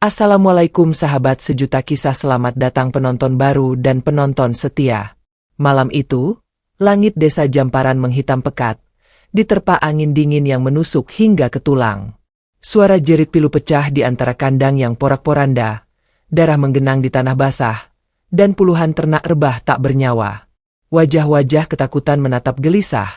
Assalamualaikum sahabat sejuta kisah, selamat datang penonton baru dan penonton setia. Malam itu, langit desa Jamparan menghitam pekat, diterpa angin dingin yang menusuk hingga ke tulang. Suara jerit pilu pecah di antara kandang yang porak-poranda, darah menggenang di tanah basah, dan puluhan ternak rebah tak bernyawa. Wajah-wajah ketakutan menatap gelisah.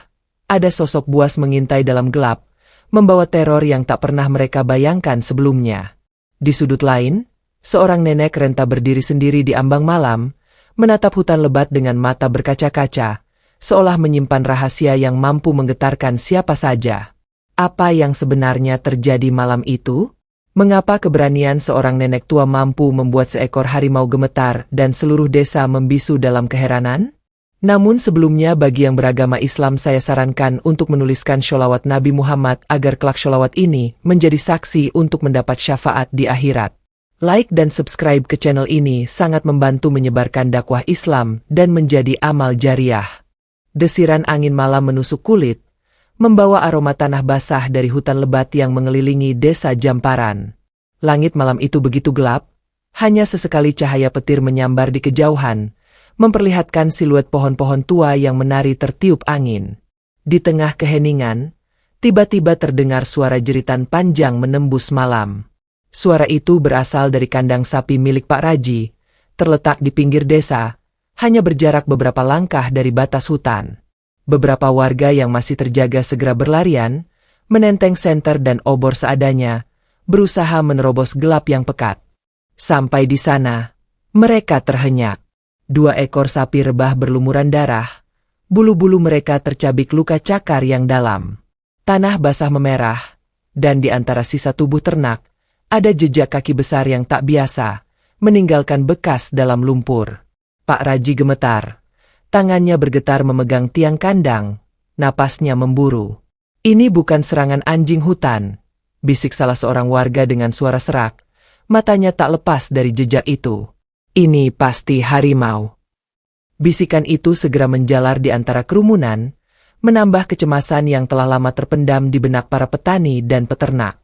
Ada sosok buas mengintai dalam gelap, membawa teror yang tak pernah mereka bayangkan sebelumnya. Di sudut lain, seorang nenek renta berdiri sendiri di ambang malam, menatap hutan lebat dengan mata berkaca-kaca, seolah menyimpan rahasia yang mampu menggetarkan siapa saja. Apa yang sebenarnya terjadi malam itu? Mengapa keberanian seorang nenek tua mampu membuat seekor harimau gemetar dan seluruh desa membisu dalam keheranan? Namun sebelumnya, bagi yang beragama Islam, saya sarankan untuk menuliskan sholawat Nabi Muhammad agar kelak sholawat ini menjadi saksi untuk mendapat syafaat di akhirat. Like dan subscribe ke channel ini sangat membantu menyebarkan dakwah Islam dan menjadi amal jariah. Desiran angin malam menusuk kulit, membawa aroma tanah basah dari hutan lebat yang mengelilingi desa Jamparan. Langit malam itu begitu gelap, hanya sesekali cahaya petir menyambar di kejauhan, memperlihatkan siluet pohon-pohon tua yang menari tertiup angin. Di tengah keheningan, tiba-tiba terdengar suara jeritan panjang menembus malam. Suara itu berasal dari kandang sapi milik Pak Raji, terletak di pinggir desa, hanya berjarak beberapa langkah dari batas hutan. Beberapa warga yang masih terjaga segera berlarian, menenteng senter dan obor seadanya, berusaha menerobos gelap yang pekat. Sampai di sana, mereka terhenyak. 2 ekor sapi rebah berlumuran darah, bulu-bulu mereka tercabik luka cakar yang dalam. Tanah basah memerah, dan di antara sisa tubuh ternak, ada jejak kaki besar yang tak biasa, meninggalkan bekas dalam lumpur. Pak Raji gemetar, tangannya bergetar memegang tiang kandang, napasnya memburu. "Ini bukan serangan anjing hutan," bisik salah seorang warga dengan suara serak, matanya tak lepas dari jejak itu. "Ini pasti harimau." Bisikan itu segera menjalar di antara kerumunan, menambah kecemasan yang telah lama terpendam di benak para petani dan peternak.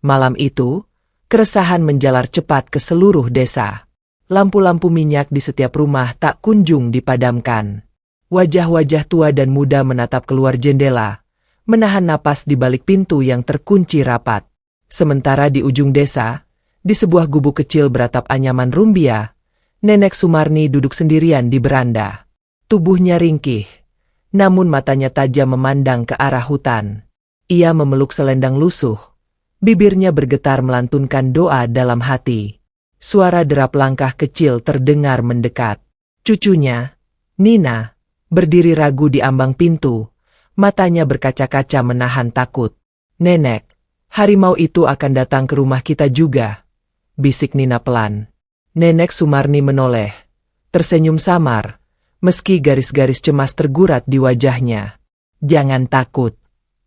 Malam itu, keresahan menjalar cepat ke seluruh desa. Lampu-lampu minyak di setiap rumah tak kunjung dipadamkan. Wajah-wajah tua dan muda menatap keluar jendela, menahan napas di balik pintu yang terkunci rapat. Sementara di ujung desa, di sebuah gubuk kecil beratap anyaman rumbia, Nenek Sumarni duduk sendirian di beranda. Tubuhnya ringkih, namun matanya tajam memandang ke arah hutan. Ia memeluk selendang lusuh, bibirnya bergetar melantunkan doa dalam hati. Suara derap langkah kecil terdengar mendekat. Cucunya, Nina, berdiri ragu di ambang pintu, matanya berkaca-kaca menahan takut. "Nenek, harimau itu akan datang ke rumah kita juga," bisik Nina pelan. Nenek Sumarni menoleh, tersenyum samar, meski garis-garis cemas tergurat di wajahnya. "Jangan takut,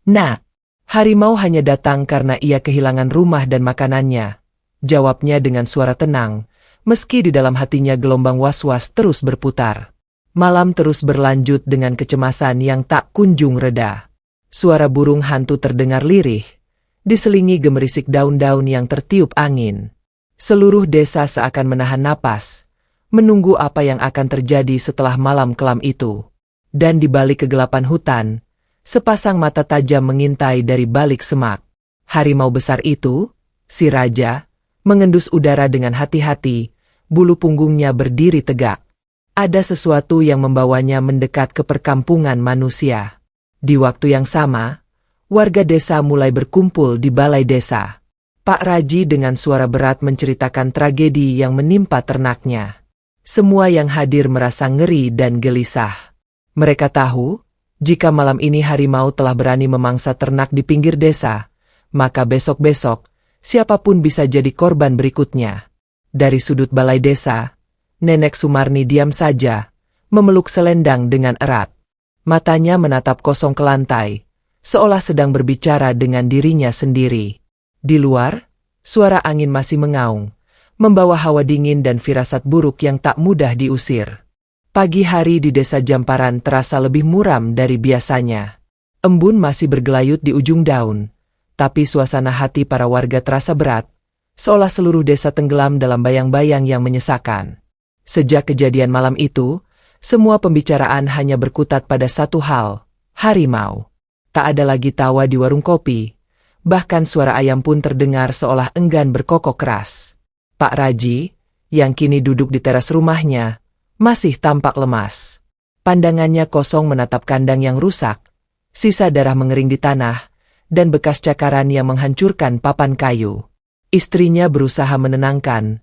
Nak. Harimau hanya datang karena ia kehilangan rumah dan makanannya," jawabnya dengan suara tenang, meski di dalam hatinya gelombang was-was terus berputar. Malam terus berlanjut dengan kecemasan yang tak kunjung reda. Suara burung hantu terdengar lirih, diselingi gemerisik daun-daun yang tertiup angin. Seluruh desa seakan menahan napas, menunggu apa yang akan terjadi setelah malam kelam itu. Dan di balik kegelapan hutan, sepasang mata tajam mengintai dari balik semak. Harimau besar itu, si raja, mengendus udara dengan hati-hati, bulu punggungnya berdiri tegak. Ada sesuatu yang membawanya mendekat ke perkampungan manusia. Di waktu yang sama, warga desa mulai berkumpul di balai desa. Pak Raji dengan suara berat menceritakan tragedi yang menimpa ternaknya. Semua yang hadir merasa ngeri dan gelisah. Mereka tahu, jika malam ini harimau telah berani memangsa ternak di pinggir desa, maka besok-besok, siapapun bisa jadi korban berikutnya. Dari sudut balai desa, Nenek Sumarni diam saja, memeluk selendang dengan erat. Matanya menatap kosong ke lantai, seolah sedang berbicara dengan dirinya sendiri. Di luar, suara angin masih mengaung, membawa hawa dingin dan firasat buruk yang tak mudah diusir. Pagi hari di desa Jamparan terasa lebih muram dari biasanya. Embun masih bergelayut di ujung daun, tapi suasana hati para warga terasa berat, seolah seluruh desa tenggelam dalam bayang-bayang yang menyesakan. Sejak kejadian malam itu, semua pembicaraan hanya berkutat pada satu hal, harimau. Tak ada lagi tawa di warung kopi, bahkan suara ayam pun terdengar seolah enggan berkokok keras. Pak Raji, yang kini duduk di teras rumahnya, masih tampak lemas. Pandangannya kosong menatap kandang yang rusak, sisa darah mengering di tanah, dan bekas cakaran yang menghancurkan papan kayu. Istrinya berusaha menenangkan,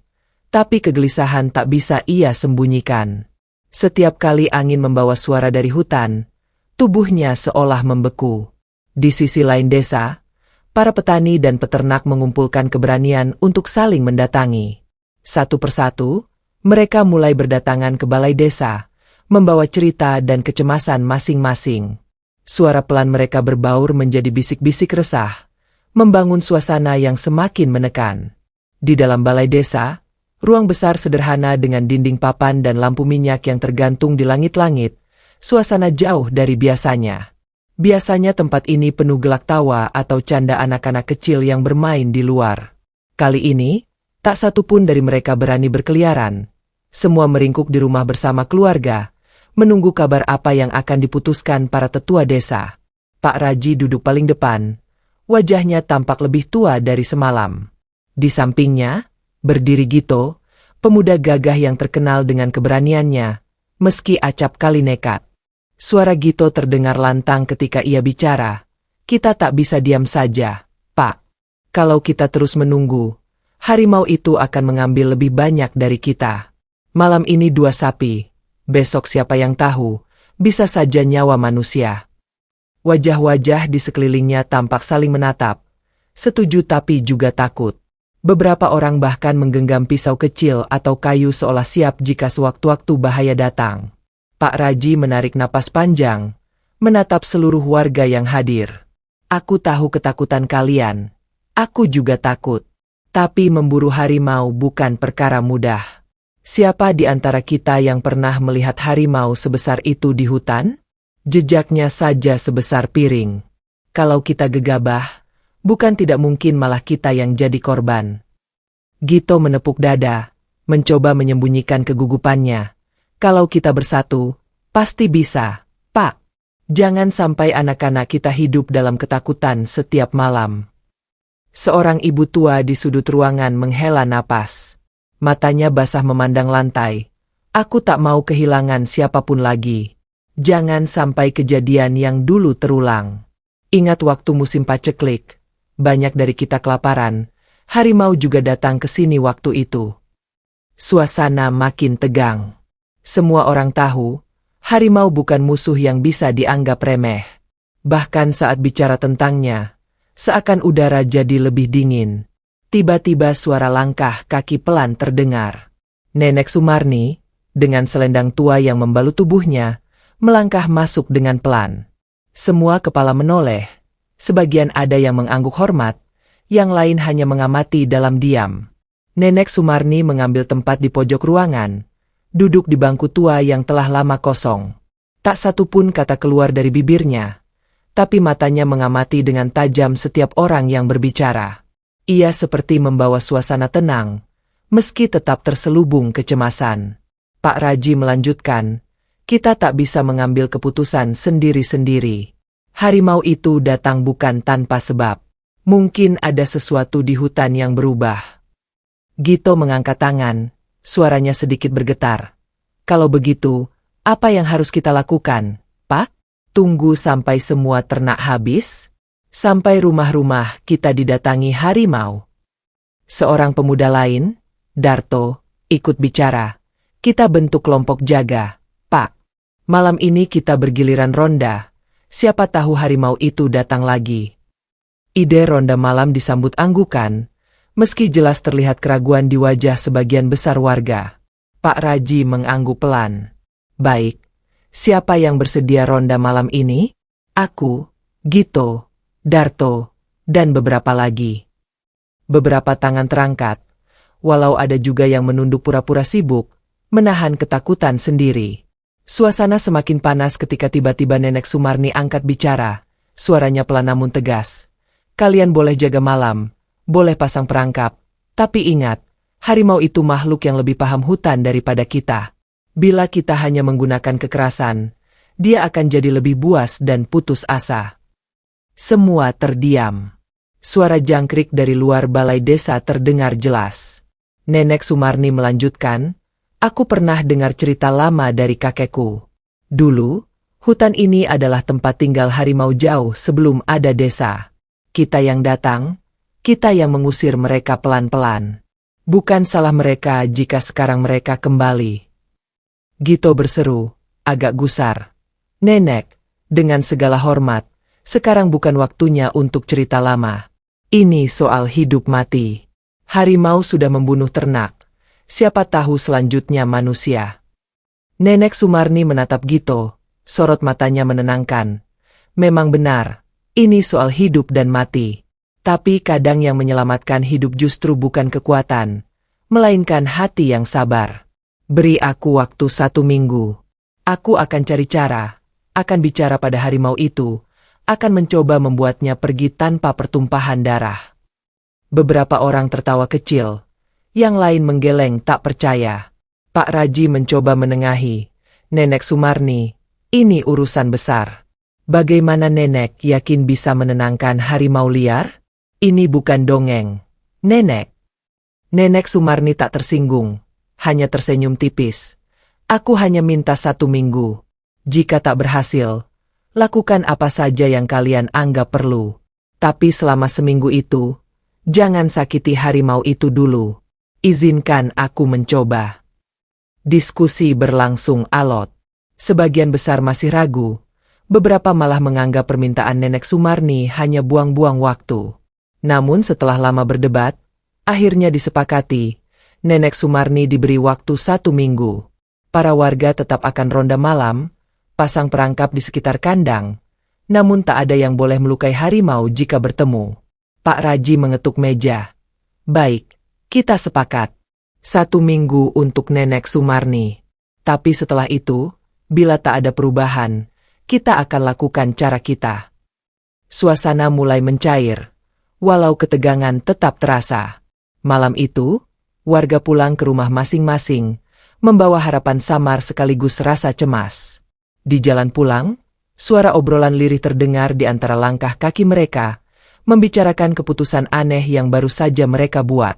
tapi kegelisahan tak bisa ia sembunyikan. Setiap kali angin membawa suara dari hutan, tubuhnya seolah membeku. Di sisi lain desa, para petani dan peternak mengumpulkan keberanian untuk saling mendatangi. Satu persatu, mereka mulai berdatangan ke balai desa, membawa cerita dan kecemasan masing-masing. Suara pelan mereka berbaur menjadi bisik-bisik resah, membangun suasana yang semakin menekan. Di dalam balai desa, ruang besar sederhana dengan dinding papan dan lampu minyak yang tergantung di langit-langit, suasana jauh dari biasanya. Biasanya tempat ini penuh gelak tawa atau canda anak-anak kecil yang bermain di luar. Kali ini, tak satu pun dari mereka berani berkeliaran. Semua meringkuk di rumah bersama keluarga, menunggu kabar apa yang akan diputuskan para tetua desa. Pak Raji duduk paling depan, wajahnya tampak lebih tua dari semalam. Di sampingnya, berdiri Gito, pemuda gagah yang terkenal dengan keberaniannya, meski acap kali nekat. Suara Gito terdengar lantang ketika ia bicara. Kita tak bisa diam saja, Pak. Kalau kita terus menunggu, harimau itu akan mengambil lebih banyak dari kita. Malam ini 2 sapi, besok siapa yang tahu, bisa saja nyawa manusia. Wajah-wajah di sekelilingnya tampak saling menatap, setuju tapi juga takut. Beberapa orang bahkan menggenggam pisau kecil atau kayu seolah siap jika sewaktu-waktu bahaya datang. Pak Raji menarik napas panjang, menatap seluruh warga yang hadir. Aku tahu ketakutan kalian. Aku juga takut. Tapi memburu harimau bukan perkara mudah. Siapa di antara kita yang pernah melihat harimau sebesar itu di hutan? Jejaknya saja sebesar piring. Kalau kita gegabah, bukan tidak mungkin malah kita yang jadi korban. Gito menepuk dada, mencoba menyembunyikan kegugupannya. Kalau kita bersatu, pasti bisa, Pak. Jangan sampai anak-anak kita hidup dalam ketakutan setiap malam. Seorang ibu tua di sudut ruangan menghela napas. Matanya basah memandang lantai. Aku tak mau kehilangan siapapun lagi. Jangan sampai kejadian yang dulu terulang. Ingat waktu musim paceklik. Banyak dari kita kelaparan. Harimau juga datang ke sini waktu itu. Suasana makin tegang. Semua orang tahu, harimau bukan musuh yang bisa dianggap remeh. Bahkan saat bicara tentangnya, seakan udara jadi lebih dingin. Tiba-tiba suara langkah kaki pelan terdengar. Nenek Sumarni, dengan selendang tua yang membalut tubuhnya, melangkah masuk dengan pelan. Semua kepala menoleh, sebagian ada yang mengangguk hormat, yang lain hanya mengamati dalam diam. Nenek Sumarni mengambil tempat di pojok ruangan, duduk di bangku tua yang telah lama kosong. Tak satu pun kata keluar dari bibirnya, tapi matanya mengamati dengan tajam setiap orang yang berbicara. Ia seperti membawa suasana tenang, meski tetap terselubung kecemasan. Pak Raji melanjutkan, kita tak bisa mengambil keputusan sendiri-sendiri. Harimau itu datang bukan tanpa sebab. Mungkin ada sesuatu di hutan yang berubah. Gito mengangkat tangan, suaranya sedikit bergetar. Kalau begitu, apa yang harus kita lakukan, Pak? Tunggu sampai semua ternak habis? Sampai rumah-rumah kita didatangi harimau? Seorang pemuda lain, Darto, ikut bicara. Kita bentuk kelompok jaga, Pak. Malam ini kita bergiliran ronda. Siapa tahu harimau itu datang lagi. Ide ronda malam disambut anggukan, meski jelas terlihat keraguan di wajah sebagian besar warga. Pak Raji mengangguk pelan. Baik, siapa yang bersedia ronda malam ini? Aku, Gito, Darto, dan beberapa lagi. Beberapa tangan terangkat, walau ada juga yang menunduk pura-pura sibuk, menahan ketakutan sendiri. Suasana semakin panas ketika tiba-tiba Nenek Sumarni angkat bicara, suaranya pelan namun tegas. Kalian boleh jaga malam, boleh pasang perangkap, Tapi ingat, harimau itu makhluk yang lebih paham hutan daripada kita. Bila kita hanya menggunakan kekerasan, dia akan jadi lebih buas dan putus asa. Semua terdiam. Suara jangkrik dari luar balai desa terdengar jelas. Nenek Sumarni melanjutkan, "Aku pernah dengar cerita lama dari kakekku. Dulu, hutan ini adalah tempat tinggal harimau jauh sebelum ada desa. Kita yang datang, kita yang mengusir mereka pelan-pelan. Bukan salah mereka jika sekarang mereka kembali." Gito berseru, agak gusar. "Nenek, dengan segala hormat, sekarang bukan waktunya untuk cerita lama. Ini soal hidup mati. Harimau sudah membunuh ternak. Siapa tahu selanjutnya manusia." Nenek Sumarni menatap Gito, sorot matanya menenangkan. "Memang benar, ini soal hidup dan mati. Tapi kadang yang menyelamatkan hidup justru bukan kekuatan, melainkan hati yang sabar. Beri aku waktu 1 minggu. Aku akan cari cara, akan bicara pada harimau itu, akan mencoba membuatnya pergi tanpa pertumpahan darah." Beberapa orang tertawa kecil, yang lain menggeleng tak percaya. Pak Raji mencoba menengahi. "Nenek Sumarni, ini urusan besar. Bagaimana nenek yakin bisa menenangkan harimau liar? Ini bukan dongeng, nenek." Nenek Sumarni tak tersinggung, hanya tersenyum tipis. "Aku hanya minta 1 minggu. Jika tak berhasil, lakukan apa saja yang kalian anggap perlu. Tapi selama seminggu itu, jangan sakiti harimau itu dulu. Izinkan aku mencoba." Diskusi berlangsung alot. Sebagian besar masih ragu, beberapa malah menganggap permintaan Nenek Sumarni hanya buang-buang waktu. Namun setelah lama berdebat, akhirnya disepakati, Nenek Sumarni diberi waktu 1 minggu. Para warga tetap akan ronda malam, pasang perangkap di sekitar kandang, namun tak ada yang boleh melukai harimau jika bertemu. Pak Raji mengetuk meja. "Baik, kita sepakat. 1 minggu untuk Nenek Sumarni. Tapi setelah itu, bila tak ada perubahan, kita akan lakukan cara kita." Suasana mulai mencair, walau ketegangan tetap terasa. Malam itu, warga pulang ke rumah masing-masing, membawa harapan samar sekaligus rasa cemas. Di jalan pulang, suara obrolan lirih terdengar di antara langkah kaki mereka, membicarakan keputusan aneh yang baru saja mereka buat.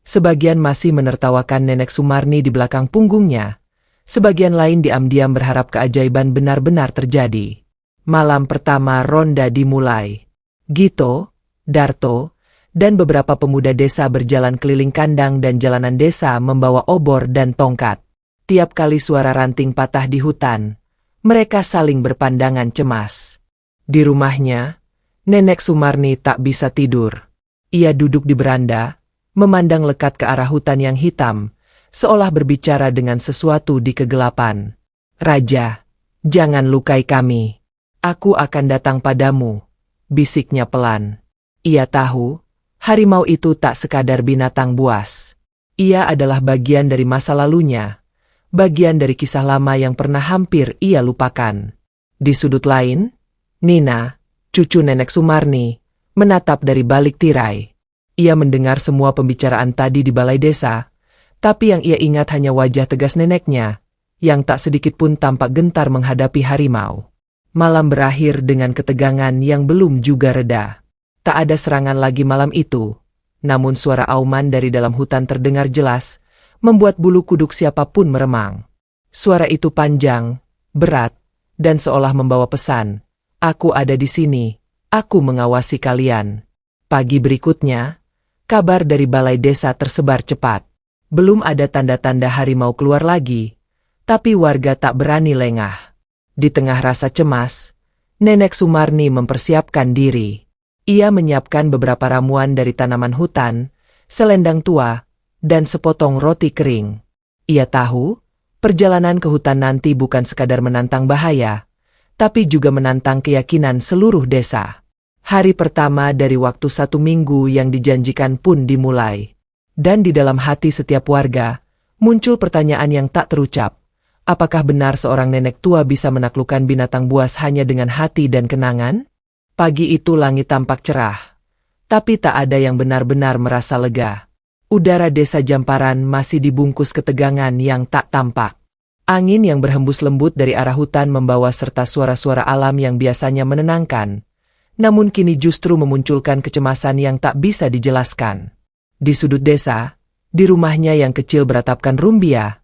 Sebagian masih menertawakan Nenek Sumarni di belakang punggungnya, sebagian lain diam-diam berharap keajaiban benar-benar terjadi. Malam pertama ronda dimulai. Gito, Darto, dan beberapa pemuda desa berjalan keliling kandang dan jalanan desa membawa obor dan tongkat. Tiap kali suara ranting patah di hutan, mereka saling berpandangan cemas. Di rumahnya, Nenek Sumarni tak bisa tidur. Ia duduk di beranda, memandang lekat ke arah hutan yang hitam, seolah berbicara dengan sesuatu di kegelapan. "Raja, jangan lukai kami. Aku akan datang padamu," bisiknya pelan. Ia tahu, harimau itu tak sekadar binatang buas. Ia adalah bagian dari masa lalunya, bagian dari kisah lama yang pernah hampir ia lupakan. Di sudut lain, Nina, cucu Nenek Sumarni, menatap dari balik tirai. Ia mendengar semua pembicaraan tadi di balai desa, tapi yang ia ingat hanya wajah tegas neneknya, yang tak sedikit pun tampak gentar menghadapi harimau. Malam berakhir dengan ketegangan yang belum juga reda. Tak ada serangan lagi malam itu, namun suara auman dari dalam hutan terdengar jelas, membuat bulu kuduk siapapun meremang. Suara itu panjang, berat, dan seolah membawa pesan, "Aku ada di sini, aku mengawasi kalian." Pagi berikutnya, kabar dari balai desa tersebar cepat. Belum ada tanda-tanda harimau keluar lagi, tapi warga tak berani lengah. Di tengah rasa cemas, Nenek Sumarni mempersiapkan diri. Ia menyiapkan beberapa ramuan dari tanaman hutan, selendang tua, dan sepotong roti kering. Ia tahu, perjalanan ke hutan nanti bukan sekadar menantang bahaya, tapi juga menantang keyakinan seluruh desa. Hari pertama dari waktu 1 minggu yang dijanjikan pun dimulai. Dan di dalam hati setiap warga, muncul pertanyaan yang tak terucap. Apakah benar seorang nenek tua bisa menaklukkan binatang buas hanya dengan hati dan kenangan? Pagi itu langit tampak cerah, tapi tak ada yang benar-benar merasa lega. Udara desa Jamparan masih dibungkus ketegangan yang tak tampak. Angin yang berhembus lembut dari arah hutan membawa serta suara-suara alam yang biasanya menenangkan, namun kini justru memunculkan kecemasan yang tak bisa dijelaskan. Di sudut desa, di rumahnya yang kecil beratapkan rumbia,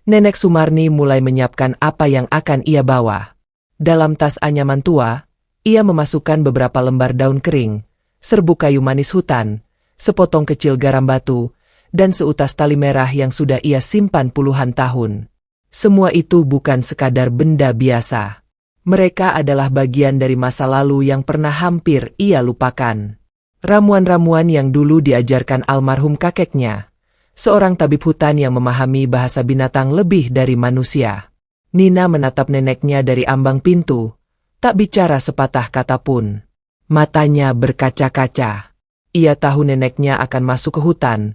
Nenek Sumarni mulai menyiapkan apa yang akan ia bawa. Dalam tas anyaman tua, ia memasukkan beberapa lembar daun kering, serbuk kayu manis hutan, sepotong kecil garam batu, dan seutas tali merah yang sudah ia simpan puluhan tahun. Semua itu bukan sekadar benda biasa. Mereka adalah bagian dari masa lalu yang pernah hampir ia lupakan. Ramuan-ramuan yang dulu diajarkan almarhum kakeknya, seorang tabib hutan yang memahami bahasa binatang lebih dari manusia. Nina menatap neneknya dari ambang pintu, tak bicara sepatah kata pun. Matanya berkaca-kaca. Ia tahu neneknya akan masuk ke hutan,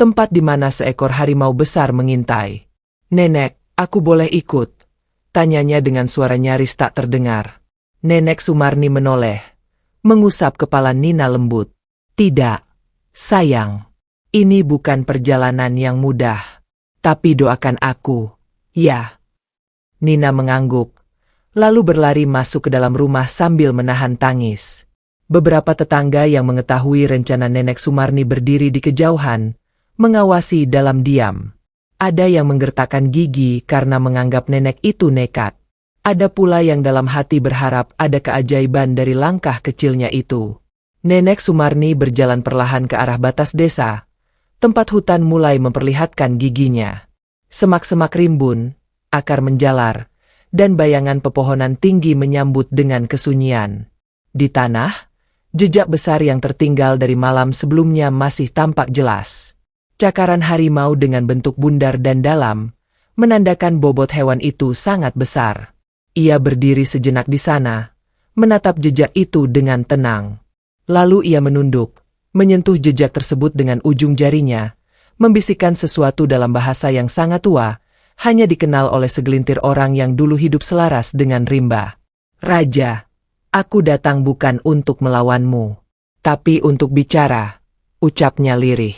tempat di mana seekor harimau besar mengintai. "Nenek, aku boleh ikut?" tanyanya dengan suara nyaris tak terdengar. Nenek Sumarni menoleh, mengusap kepala Nina lembut. "Tidak, sayang. Ini bukan perjalanan yang mudah. Tapi doakan aku, ya." Nina mengangguk, lalu berlari masuk ke dalam rumah sambil menahan tangis. Beberapa tetangga yang mengetahui rencana Nenek Sumarni berdiri di kejauhan, mengawasi dalam diam. Ada yang menggertakkan gigi karena menganggap nenek itu nekat. Ada pula yang dalam hati berharap ada keajaiban dari langkah kecilnya itu. Nenek Sumarni berjalan perlahan ke arah batas desa. Tempat hutan mulai memperlihatkan giginya. Semak-semak rimbun, akar menjalar, dan bayangan pepohonan tinggi menyambut dengan kesunyian. Di tanah, jejak besar yang tertinggal dari malam sebelumnya masih tampak jelas. Cakaran harimau dengan bentuk bundar dan dalam, menandakan bobot hewan itu sangat besar. Ia berdiri sejenak di sana, menatap jejak itu dengan tenang. Lalu ia menunduk, menyentuh jejak tersebut dengan ujung jarinya, membisikkan sesuatu dalam bahasa yang sangat tua, hanya dikenal oleh segelintir orang yang dulu hidup selaras dengan rimba. "Raja, aku datang bukan untuk melawanmu, tapi untuk bicara," ucapnya lirih.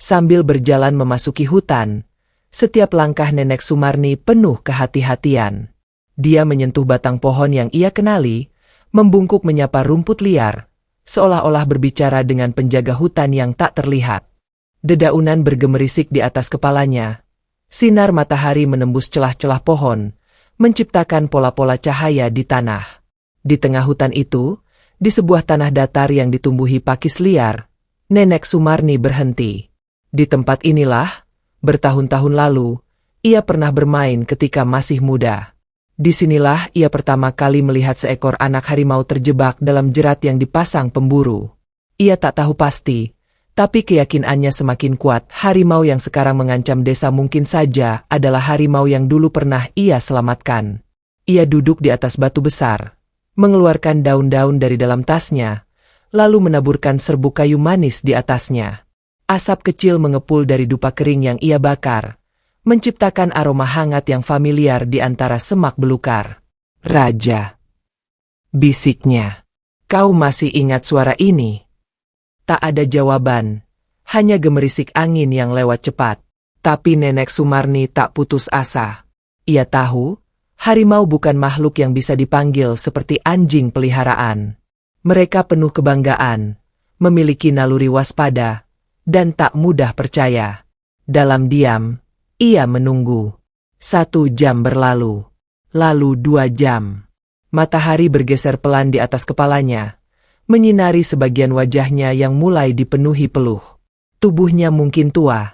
Sambil berjalan memasuki hutan, setiap langkah Nenek Sumarni penuh kehati-hatian. Dia menyentuh batang pohon yang ia kenali, membungkuk menyapa rumput liar, seolah-olah berbicara dengan penjaga hutan yang tak terlihat. Dedaunan bergemerisik di atas kepalanya. Sinar matahari menembus celah-celah pohon, menciptakan pola-pola cahaya di tanah. Di tengah hutan itu, di sebuah tanah datar yang ditumbuhi pakis liar, Nenek Sumarni berhenti. Di tempat inilah, bertahun-tahun lalu, ia pernah bermain ketika masih muda. Disinilah ia pertama kali melihat seekor anak harimau terjebak dalam jerat yang dipasang pemburu. Ia tak tahu pasti, tapi keyakinannya semakin kuat. Harimau yang sekarang mengancam desa mungkin saja adalah harimau yang dulu pernah ia selamatkan. Ia duduk di atas batu besar, mengeluarkan daun-daun dari dalam tasnya, lalu menaburkan serbuk kayu manis di atasnya. Asap kecil mengepul dari dupa kering yang ia bakar, menciptakan aroma hangat yang familiar di antara semak belukar. "Raja," bisiknya, "kau masih ingat suara ini?" Tak ada jawaban, hanya gemerisik angin yang lewat cepat. Tapi Nenek Sumarni tak putus asa. Ia tahu, harimau bukan makhluk yang bisa dipanggil seperti anjing peliharaan. Mereka penuh kebanggaan, memiliki naluri waspada, dan tak mudah percaya. Dalam diam, ia menunggu. 1 jam berlalu. Lalu 2 jam. Matahari bergeser pelan di atas kepalanya, menyinari sebagian wajahnya yang mulai dipenuhi peluh. Tubuhnya mungkin tua,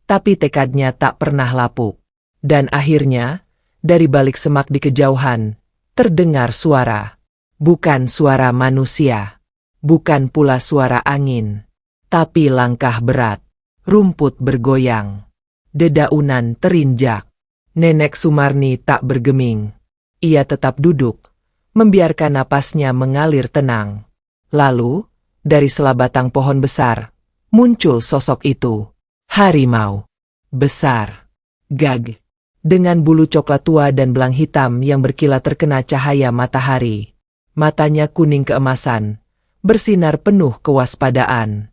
tapi tekadnya tak pernah lapuk. Dan akhirnya, dari balik semak di kejauhan, terdengar suara. Bukan suara manusia, bukan pula suara angin. Tapi langkah berat, rumput bergoyang, dedaunan terinjak. Nenek Sumarni tak bergeming. Ia tetap duduk, membiarkan napasnya mengalir tenang. Lalu, dari sela batang pohon besar, muncul sosok itu. Harimau. Besar. Gagah. Dengan bulu coklat tua dan belang hitam yang berkilat terkena cahaya matahari. Matanya kuning keemasan, bersinar penuh kewaspadaan.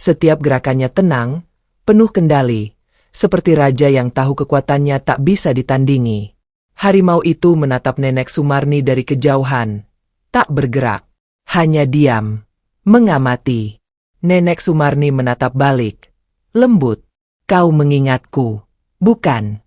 Setiap gerakannya tenang, penuh kendali, seperti raja yang tahu kekuatannya tak bisa ditandingi. Harimau itu menatap Nenek Sumarni dari kejauhan, tak bergerak, hanya diam, mengamati. Nenek Sumarni menatap balik, lembut. Kau mengingatku, bukan?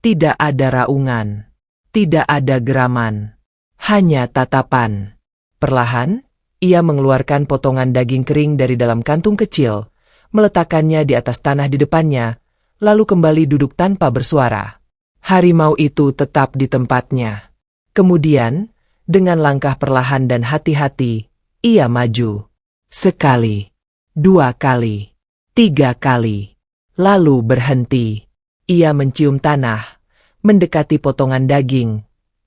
Tidak ada raungan, tidak ada geraman, hanya tatapan. Perlahan, ia mengeluarkan potongan daging kering dari dalam kantung kecil, meletakkannya di atas tanah di depannya, lalu kembali duduk tanpa bersuara. Harimau itu tetap di tempatnya. Kemudian, dengan langkah perlahan dan hati-hati, ia maju. Sekali, 2 kali, 3 kali, lalu berhenti. Ia mencium tanah, mendekati potongan daging,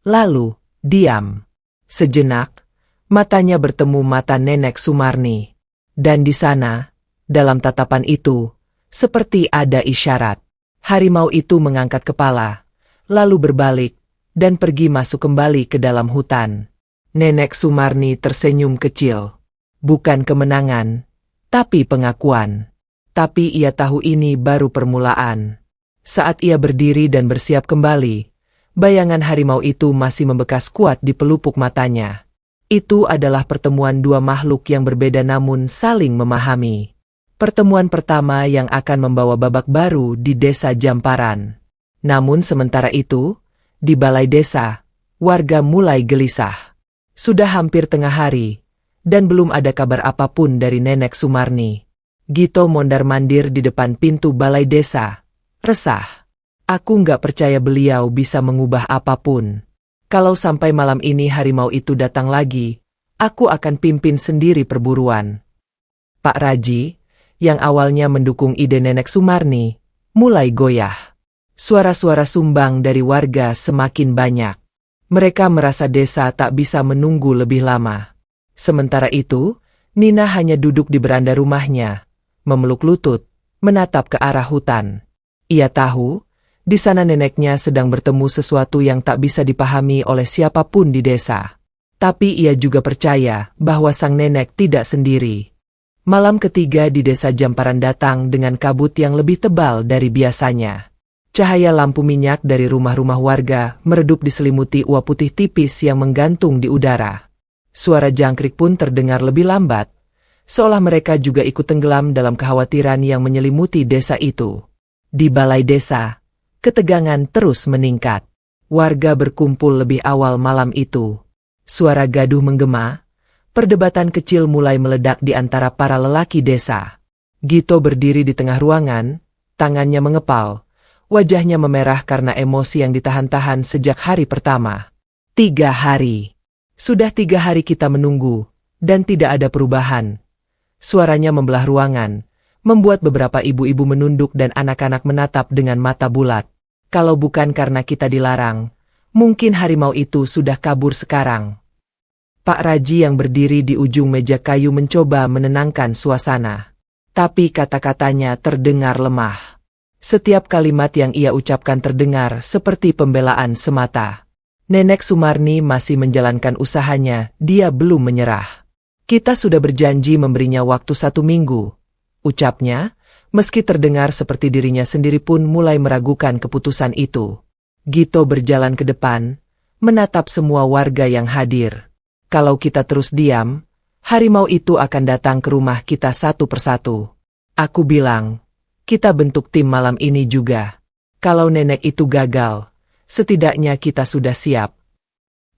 lalu diam. Sejenak, matanya bertemu mata Nenek Sumarni. Dan di sana, dalam tatapan itu, seperti ada isyarat. Harimau itu mengangkat kepala, lalu berbalik, dan pergi masuk kembali ke dalam hutan. Nenek Sumarni tersenyum kecil. Bukan kemenangan, tapi pengakuan. Tapi ia tahu ini baru permulaan. Saat ia berdiri dan bersiap kembali, bayangan harimau itu masih membekas kuat di pelupuk matanya. Itu adalah pertemuan dua makhluk yang berbeda namun saling memahami. Pertemuan pertama yang akan membawa babak baru di desa Jamparan. Namun sementara itu, di balai desa, warga mulai gelisah. Sudah hampir tengah hari, dan belum ada kabar apapun dari Nenek Sumarni. Gito mondar-mandir di depan pintu balai desa. Resah. Aku nggak percaya beliau bisa mengubah apapun. Kalau sampai malam ini harimau itu datang lagi, aku akan pimpin sendiri perburuan. Pak Raji, yang awalnya mendukung ide Nenek Sumarni, mulai goyah. Suara-suara sumbang dari warga semakin banyak. Mereka merasa desa tak bisa menunggu lebih lama. Sementara itu, Nina hanya duduk di beranda rumahnya, memeluk lutut, menatap ke arah hutan. Ia tahu, di sana neneknya sedang bertemu sesuatu yang tak bisa dipahami oleh siapapun di desa. Tapi ia juga percaya bahwa sang nenek tidak sendiri. Malam ketiga di desa Jamparan datang dengan kabut yang lebih tebal dari biasanya. Cahaya lampu minyak dari rumah-rumah warga meredup diselimuti uap putih tipis yang menggantung di udara. Suara jangkrik pun terdengar lebih lambat, seolah mereka juga ikut tenggelam dalam kekhawatiran yang menyelimuti desa itu. Di balai desa, ketegangan terus meningkat. Warga berkumpul lebih awal malam itu. Suara gaduh menggema, perdebatan kecil mulai meledak di antara para lelaki desa. Gito berdiri di tengah ruangan, tangannya mengepal. Wajahnya memerah karena emosi yang ditahan-tahan sejak hari pertama. 3 hari. Sudah 3 hari kita menunggu, dan tidak ada perubahan. Suaranya membelah ruangan, membuat beberapa ibu-ibu menunduk dan anak-anak menatap dengan mata bulat. Kalau bukan karena kita dilarang, mungkin harimau itu sudah kabur sekarang. Pak Raji yang berdiri di ujung meja kayu mencoba menenangkan suasana. Tapi kata-katanya terdengar lemah. Setiap kalimat yang ia ucapkan terdengar seperti pembelaan semata. Nenek Sumarni masih menjalankan usahanya, dia belum menyerah. Kita sudah berjanji memberinya waktu 1 minggu, ucapnya, meski terdengar seperti dirinya sendiri pun mulai meragukan keputusan itu. Gito berjalan ke depan, menatap semua warga yang hadir. Kalau kita terus diam, harimau itu akan datang ke rumah kita satu persatu. Aku bilang, kita bentuk tim malam ini juga. Kalau nenek itu gagal, setidaknya kita sudah siap.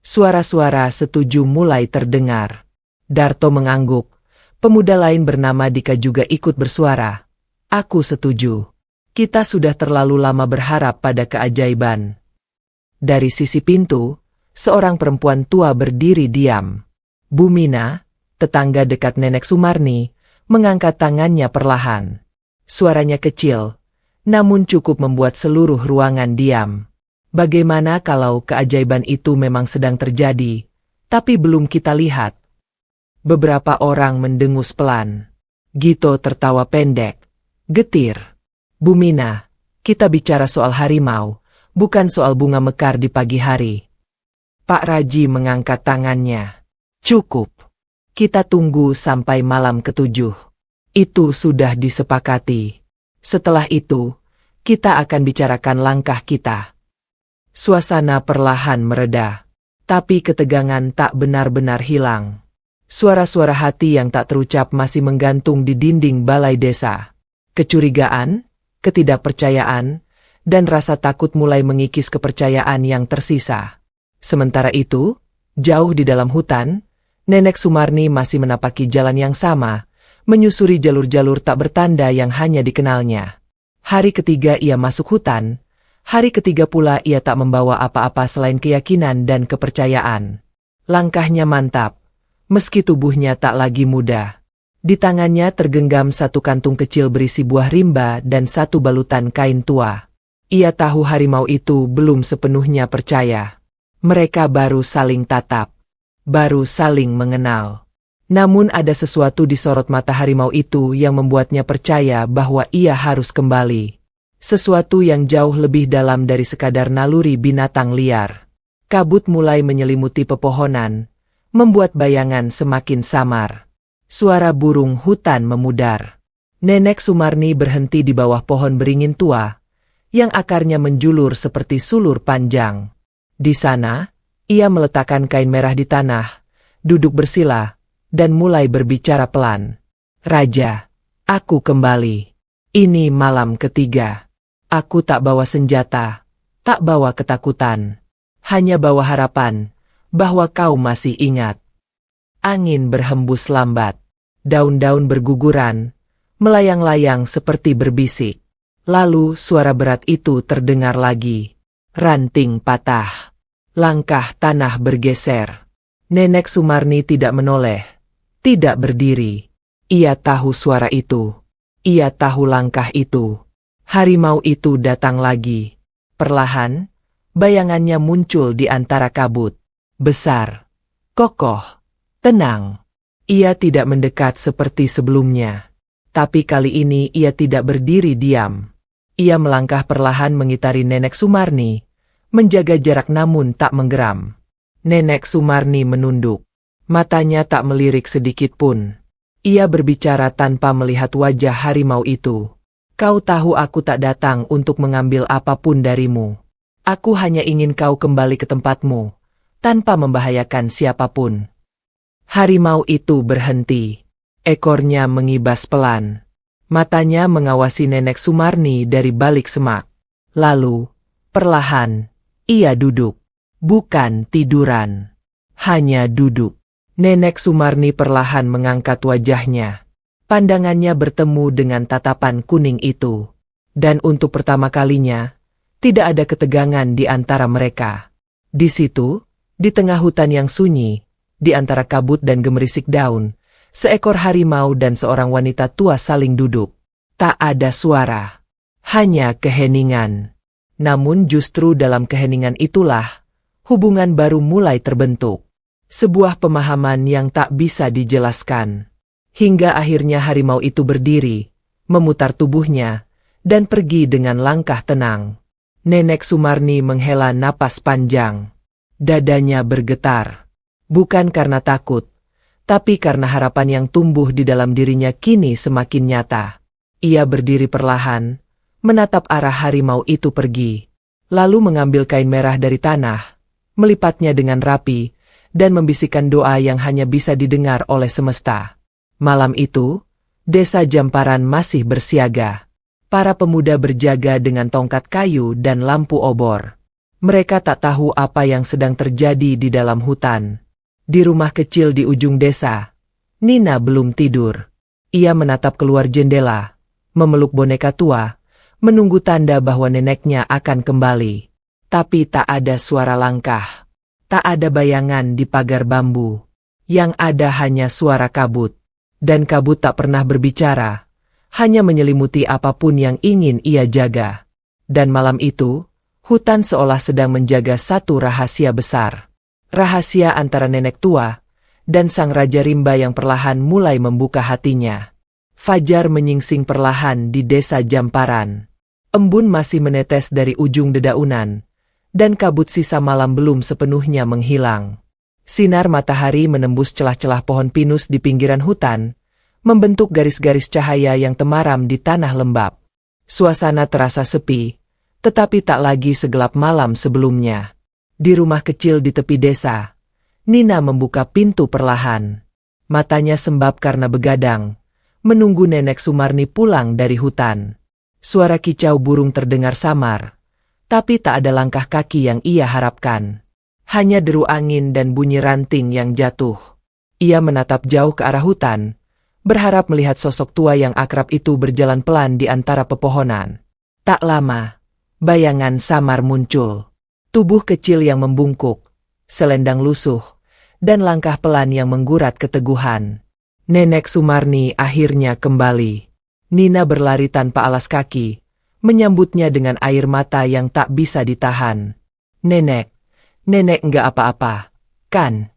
Suara-suara setuju mulai terdengar. Darto mengangguk. Pemuda lain bernama Dika juga ikut bersuara. Aku setuju. Kita sudah terlalu lama berharap pada keajaiban. Dari sisi pintu, seorang perempuan tua berdiri diam. Bu Mina, tetangga dekat Nenek Sumarni, mengangkat tangannya perlahan. Suaranya kecil, namun cukup membuat seluruh ruangan diam. Bagaimana kalau keajaiban itu memang sedang terjadi, tapi belum kita lihat? Beberapa orang mendengus pelan. Gito tertawa pendek. Getir. Bu Mina, kita bicara soal harimau, bukan soal bunga mekar di pagi hari. Pak Raji mengangkat tangannya. Cukup. Kita tunggu sampai malam ke-7. Itu sudah disepakati. Setelah itu, kita akan bicarakan langkah kita. Suasana perlahan mereda, tapi ketegangan tak benar-benar hilang. Suara-suara hati yang tak terucap masih menggantung di dinding balai desa. Kecurigaan, ketidakpercayaan, dan rasa takut mulai mengikis kepercayaan yang tersisa. Sementara itu, jauh di dalam hutan, Nenek Sumarni masih menapaki jalan yang sama, menyusuri jalur-jalur tak bertanda yang hanya dikenalnya. Hari ketiga ia masuk hutan, hari ketiga pula ia tak membawa apa-apa selain keyakinan dan kepercayaan. Langkahnya mantap, meski tubuhnya tak lagi muda. Di tangannya tergenggam satu kantung kecil berisi buah rimba dan satu balutan kain tua. Ia tahu harimau itu belum sepenuhnya percaya. Mereka baru saling tatap, baru saling mengenal. Namun ada sesuatu di sorot mata harimau itu yang membuatnya percaya bahwa ia harus kembali. Sesuatu yang jauh lebih dalam dari sekadar naluri binatang liar. Kabut mulai menyelimuti pepohonan, membuat bayangan semakin samar. Suara burung hutan memudar. Nenek Sumarni berhenti di bawah pohon beringin tua, yang akarnya menjulur seperti sulur panjang. Di sana, ia meletakkan kain merah di tanah, duduk bersila, dan mulai berbicara pelan. Raja, aku kembali. Ini malam ketiga. Aku tak bawa senjata, tak bawa ketakutan. Hanya bawa harapan, bahwa kau masih ingat. Angin berhembus lambat. Daun-daun berguguran, melayang-layang seperti berbisik. Lalu suara berat itu terdengar lagi. Ranting patah. Langkah tanah bergeser. Nenek Sumarni tidak menoleh, tidak berdiri. Ia tahu suara itu. Ia tahu langkah itu. Harimau itu datang lagi. Perlahan, bayangannya muncul di antara kabut. Besar, kokoh, tenang. Ia tidak mendekat seperti sebelumnya. Tapi kali ini ia tidak berdiri diam. Ia melangkah perlahan mengitari Nenek Sumarni, menjaga jarak namun tak menggeram. Nenek Sumarni menunduk. Matanya tak melirik sedikit pun. Ia berbicara tanpa melihat wajah harimau itu. Kau tahu aku tak datang untuk mengambil apapun darimu. Aku hanya ingin kau kembali ke tempatmu, tanpa membahayakan siapapun. Harimau itu berhenti. Ekornya mengibas pelan. Matanya mengawasi Nenek Sumarni dari balik semak. Lalu, perlahan, ia duduk. Bukan tiduran. Hanya duduk. Nenek Sumarni perlahan mengangkat wajahnya. Pandangannya bertemu dengan tatapan kuning itu. Dan untuk pertama kalinya, tidak ada ketegangan di antara mereka. Di situ, di tengah hutan yang sunyi, di antara kabut dan gemerisik daun, seekor harimau dan seorang wanita tua saling duduk. Tak ada suara. Hanya keheningan. Namun justru dalam keheningan itulah, hubungan baru mulai terbentuk. Sebuah pemahaman yang tak bisa dijelaskan. Hingga akhirnya harimau itu berdiri, memutar tubuhnya, dan pergi dengan langkah tenang. Nenek Sumarni menghela napas panjang. Dadanya bergetar. Bukan karena takut, tapi karena harapan yang tumbuh di dalam dirinya kini semakin nyata. Ia berdiri perlahan, menatap arah harimau itu pergi. Lalu mengambil kain merah dari tanah, melipatnya dengan rapi, dan membisikkan doa yang hanya bisa didengar oleh semesta. Malam itu, desa Jamparan masih bersiaga. Para pemuda berjaga dengan tongkat kayu dan lampu obor. Mereka tak tahu apa yang sedang terjadi di dalam hutan. Di rumah kecil di ujung desa, Nina belum tidur. Ia menatap keluar jendela, memeluk boneka tua, menunggu tanda bahwa neneknya akan kembali. Tapi tak ada suara langkah. Tak ada bayangan di pagar bambu. Yang ada hanya suara kabut. Dan kabut tak pernah berbicara, hanya menyelimuti apapun yang ingin ia jaga. Dan malam itu, hutan seolah sedang menjaga satu rahasia besar. Rahasia antara nenek tua dan sang Raja Rimba yang perlahan mulai membuka hatinya. Fajar menyingsing perlahan di desa Jamparan. Embun masih menetes dari ujung dedaunan, dan kabut sisa malam belum sepenuhnya menghilang. Sinar matahari menembus celah-celah pohon pinus di pinggiran hutan, membentuk garis-garis cahaya yang temaram di tanah lembab. Suasana terasa sepi, tetapi tak lagi segelap malam sebelumnya. Di rumah kecil di tepi desa, Nina membuka pintu perlahan. Matanya sembab karena begadang, menunggu Nenek Sumarni pulang dari hutan. Suara kicau burung terdengar samar, tapi tak ada langkah kaki yang ia harapkan. Hanya deru angin dan bunyi ranting yang jatuh. Ia menatap jauh ke arah hutan, berharap melihat sosok tua yang akrab itu berjalan pelan di antara pepohonan. Tak lama, bayangan samar muncul. Tubuh kecil yang membungkuk, selendang lusuh, dan langkah pelan yang menggurat keteguhan. Nenek Sumarni akhirnya kembali. Nina berlari tanpa alas kaki, menyambutnya dengan air mata yang tak bisa ditahan. Nenek enggak apa-apa, kan?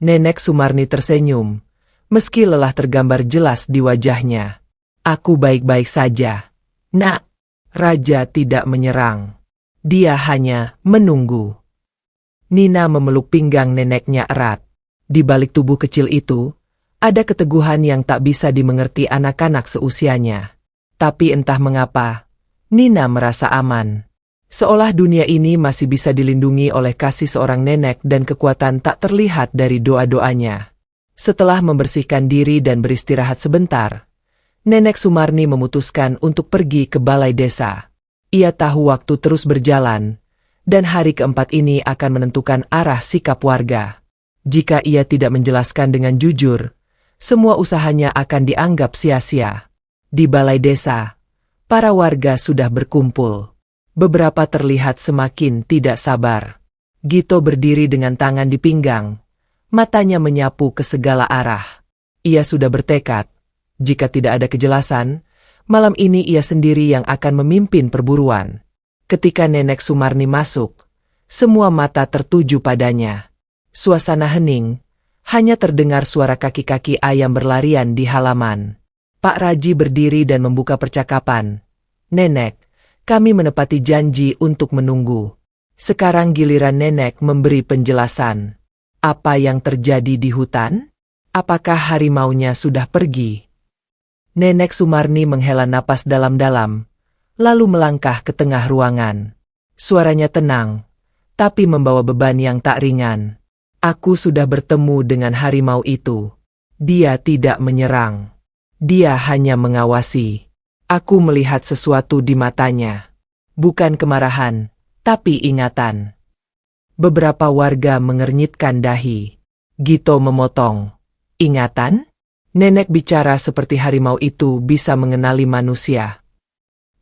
Nenek Sumarni tersenyum, meski lelah tergambar jelas di wajahnya. Aku baik-baik saja, Nak. Raja tidak menyerang. Dia hanya menunggu. Nina memeluk pinggang neneknya erat. Di balik tubuh kecil itu, ada keteguhan yang tak bisa dimengerti anak-anak seusianya. Tapi entah mengapa, Nina merasa aman. Seolah dunia ini masih bisa dilindungi oleh kasih seorang nenek dan kekuatan tak terlihat dari doa-doanya. Setelah membersihkan diri dan beristirahat sebentar, Nenek Sumarni memutuskan untuk pergi ke balai desa. Ia tahu waktu terus berjalan, dan hari keempat ini akan menentukan arah sikap warga. Jika ia tidak menjelaskan dengan jujur, semua usahanya akan dianggap sia-sia. Di balai desa, para warga sudah berkumpul. Beberapa terlihat semakin tidak sabar. Gito berdiri dengan tangan di pinggang, matanya menyapu ke segala arah. Ia sudah bertekad, jika tidak ada kejelasan, malam ini ia sendiri yang akan memimpin perburuan. Ketika Nenek Sumarni masuk, semua mata tertuju padanya. Suasana hening, hanya terdengar suara kaki-kaki ayam berlarian di halaman. Pak Raji berdiri dan membuka percakapan. Nenek, kami menepati janji untuk menunggu. Sekarang giliran Nenek memberi penjelasan. Apa yang terjadi di hutan? Apakah harimaunya sudah pergi? Nenek Sumarni menghela napas dalam-dalam, lalu melangkah ke tengah ruangan. Suaranya tenang, tapi membawa beban yang tak ringan. Aku sudah bertemu dengan harimau itu. Dia tidak menyerang. Dia hanya mengawasi. Aku melihat sesuatu di matanya. Bukan kemarahan, tapi ingatan. Beberapa warga mengernyitkan dahi. Gito memotong. Ingatan? Nenek bicara seperti harimau itu bisa mengenali manusia.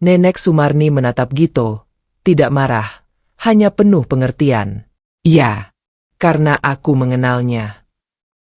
Nenek Sumarni menatap Gito, tidak marah, hanya penuh pengertian. Ya, karena aku mengenalnya.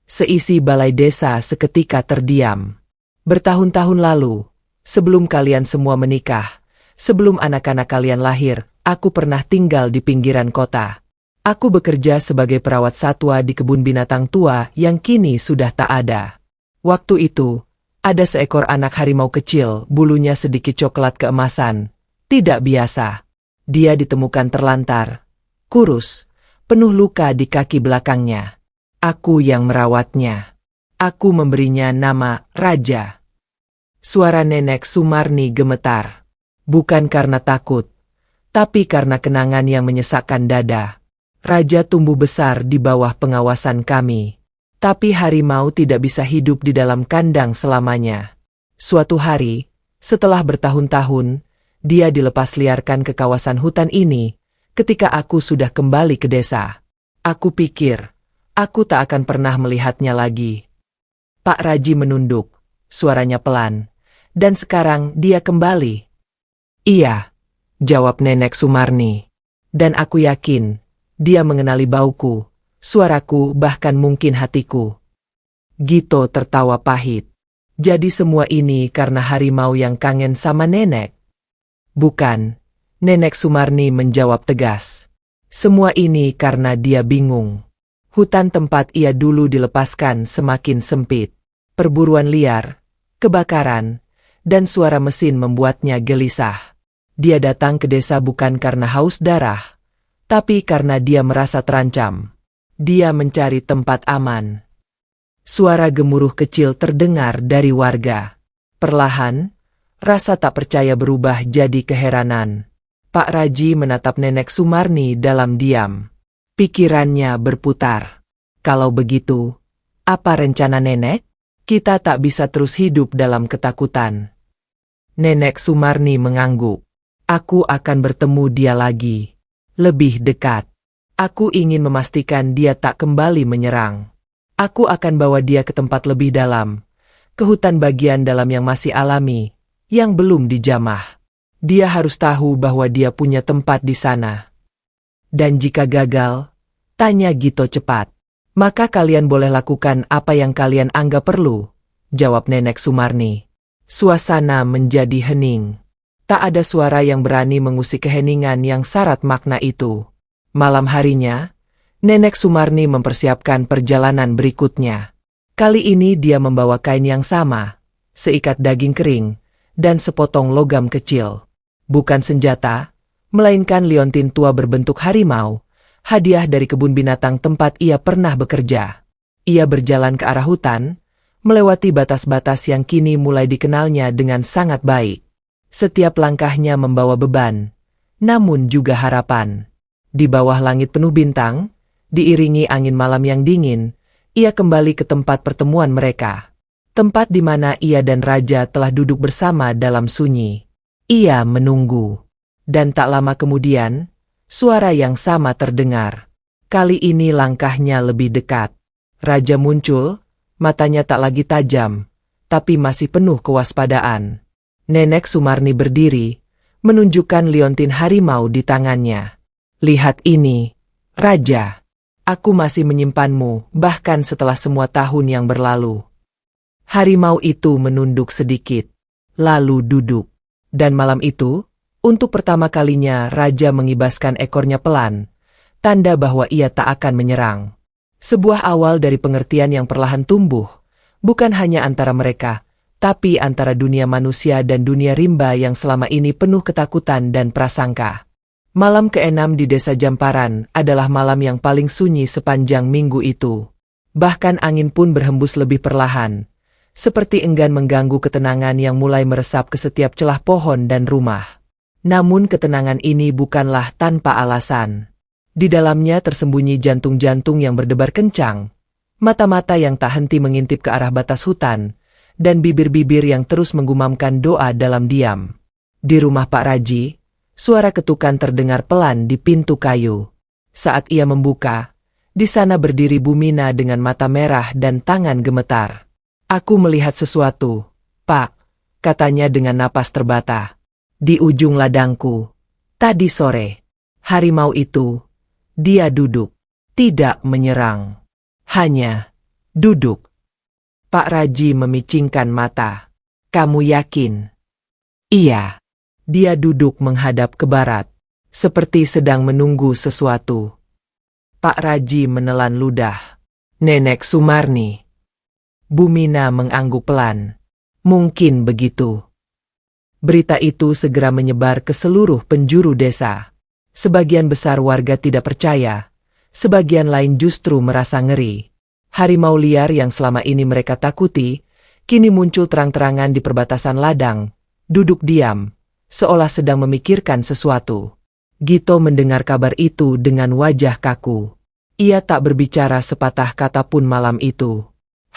Seisi balai desa seketika terdiam. Bertahun-tahun lalu, sebelum kalian semua menikah, sebelum anak-anak kalian lahir, aku pernah tinggal di pinggiran kota. Aku bekerja sebagai perawat satwa di kebun binatang tua yang kini sudah tak ada. Waktu itu, ada seekor anak harimau kecil, bulunya sedikit coklat keemasan. Tidak biasa. Dia ditemukan terlantar, kurus, penuh luka di kaki belakangnya. Aku yang merawatnya. Aku memberinya nama Raja. Suara Nenek Sumarni gemetar. Bukan karena takut, tapi karena kenangan yang menyesakkan dada. Raja tumbuh besar di bawah pengawasan kami. Tapi harimau tidak bisa hidup di dalam kandang selamanya. Suatu hari, setelah bertahun-tahun, dia dilepas liarkan ke kawasan hutan ini, ketika aku sudah kembali ke desa. Aku pikir, aku tak akan pernah melihatnya lagi. Pak Raji menunduk, suaranya pelan, dan sekarang dia kembali. Iya, jawab Nenek Sumarni. Dan aku yakin, dia mengenali bauku. Suaraku, bahkan mungkin hatiku. Gito tertawa pahit. Jadi semua ini karena harimau yang kangen sama nenek? Bukan, Nenek Sumarni menjawab tegas. Semua ini karena dia bingung. Hutan tempat ia dulu dilepaskan semakin sempit. Perburuan liar, kebakaran, dan suara mesin membuatnya gelisah. Dia datang ke desa bukan karena haus darah, tapi karena dia merasa terancam. Dia mencari tempat aman. Suara gemuruh kecil terdengar dari warga. Perlahan, Rasa tak percaya berubah jadi keheranan. Pak Raji menatap Nenek Sumarni dalam diam. Pikirannya berputar. Kalau begitu, apa rencana nenek? Kita tak bisa terus hidup dalam ketakutan. Nenek Sumarni mengangguk. Aku akan bertemu dia lagi. Lebih dekat. Aku ingin memastikan dia tak kembali menyerang. Aku akan bawa dia ke tempat lebih dalam. Ke hutan bagian dalam yang masih alami, yang belum dijamah. Dia harus tahu bahwa dia punya tempat di sana. Dan jika gagal, tanya Gito cepat. Maka kalian boleh lakukan apa yang kalian anggap perlu, jawab Nenek Sumarni. Suasana menjadi hening. Tak ada suara yang berani mengusik keheningan yang syarat makna itu. Malam harinya, Nenek Sumarni mempersiapkan perjalanan berikutnya. Kali ini dia membawa kain yang sama, seikat daging kering, dan sepotong logam kecil. Bukan senjata, melainkan liontin tua berbentuk harimau, hadiah dari kebun binatang tempat ia pernah bekerja. Ia berjalan ke arah hutan, melewati batas-batas yang kini mulai dikenalnya dengan sangat baik. Setiap langkahnya membawa beban, namun juga harapan. Di bawah langit penuh bintang, diiringi angin malam yang dingin, ia kembali ke tempat pertemuan mereka. Tempat di mana ia dan Raja telah duduk bersama dalam sunyi. Ia menunggu. Dan tak lama kemudian, suara yang sama terdengar. Kali ini langkahnya lebih dekat. Raja muncul, matanya tak lagi tajam, tapi masih penuh kewaspadaan. Nenek Sumarni berdiri, menunjukkan liontin harimau di tangannya. Lihat ini, Raja. Aku masih menyimpanmu, bahkan setelah semua tahun yang berlalu. Harimau itu menunduk sedikit, lalu duduk. Dan malam itu, untuk pertama kalinya Raja mengibaskan ekornya pelan, tanda bahwa ia tak akan menyerang. Sebuah awal dari pengertian yang perlahan tumbuh, bukan hanya antara mereka, tapi antara dunia manusia dan dunia rimba yang selama ini penuh ketakutan dan prasangka. Malam ke-6 di Desa Jamparan adalah malam yang paling sunyi sepanjang minggu itu. Bahkan angin pun berhembus lebih perlahan, seperti enggan mengganggu ketenangan yang mulai meresap ke setiap celah pohon dan rumah. Namun ketenangan ini bukanlah tanpa alasan. Di dalamnya tersembunyi jantung-jantung yang berdebar kencang, mata-mata yang tak henti mengintip ke arah batas hutan, dan bibir-bibir yang terus menggumamkan doa dalam diam. Di rumah Pak Raji, suara ketukan terdengar pelan di pintu kayu. Saat ia membuka, di sana berdiri Bumina dengan mata merah dan tangan gemetar. Aku melihat sesuatu, Pak, katanya dengan napas terbata. Di ujung ladangku, tadi sore, harimau itu, dia duduk, tidak menyerang, hanya duduk. Pak Raji memicingkan mata. Kamu yakin? Iya. Dia duduk menghadap ke barat, seperti sedang menunggu sesuatu. Pak Raji menelan ludah. Nenek Sumarni. Bumina mengangguk pelan. Mungkin begitu. Berita itu segera menyebar ke seluruh penjuru desa. Sebagian besar warga tidak percaya, sebagian lain justru merasa ngeri. Harimau liar yang selama ini mereka takuti, kini muncul terang-terangan di perbatasan ladang, duduk diam, seolah sedang memikirkan sesuatu. Gito mendengar kabar itu dengan wajah kaku. Ia tak berbicara sepatah kata pun malam itu.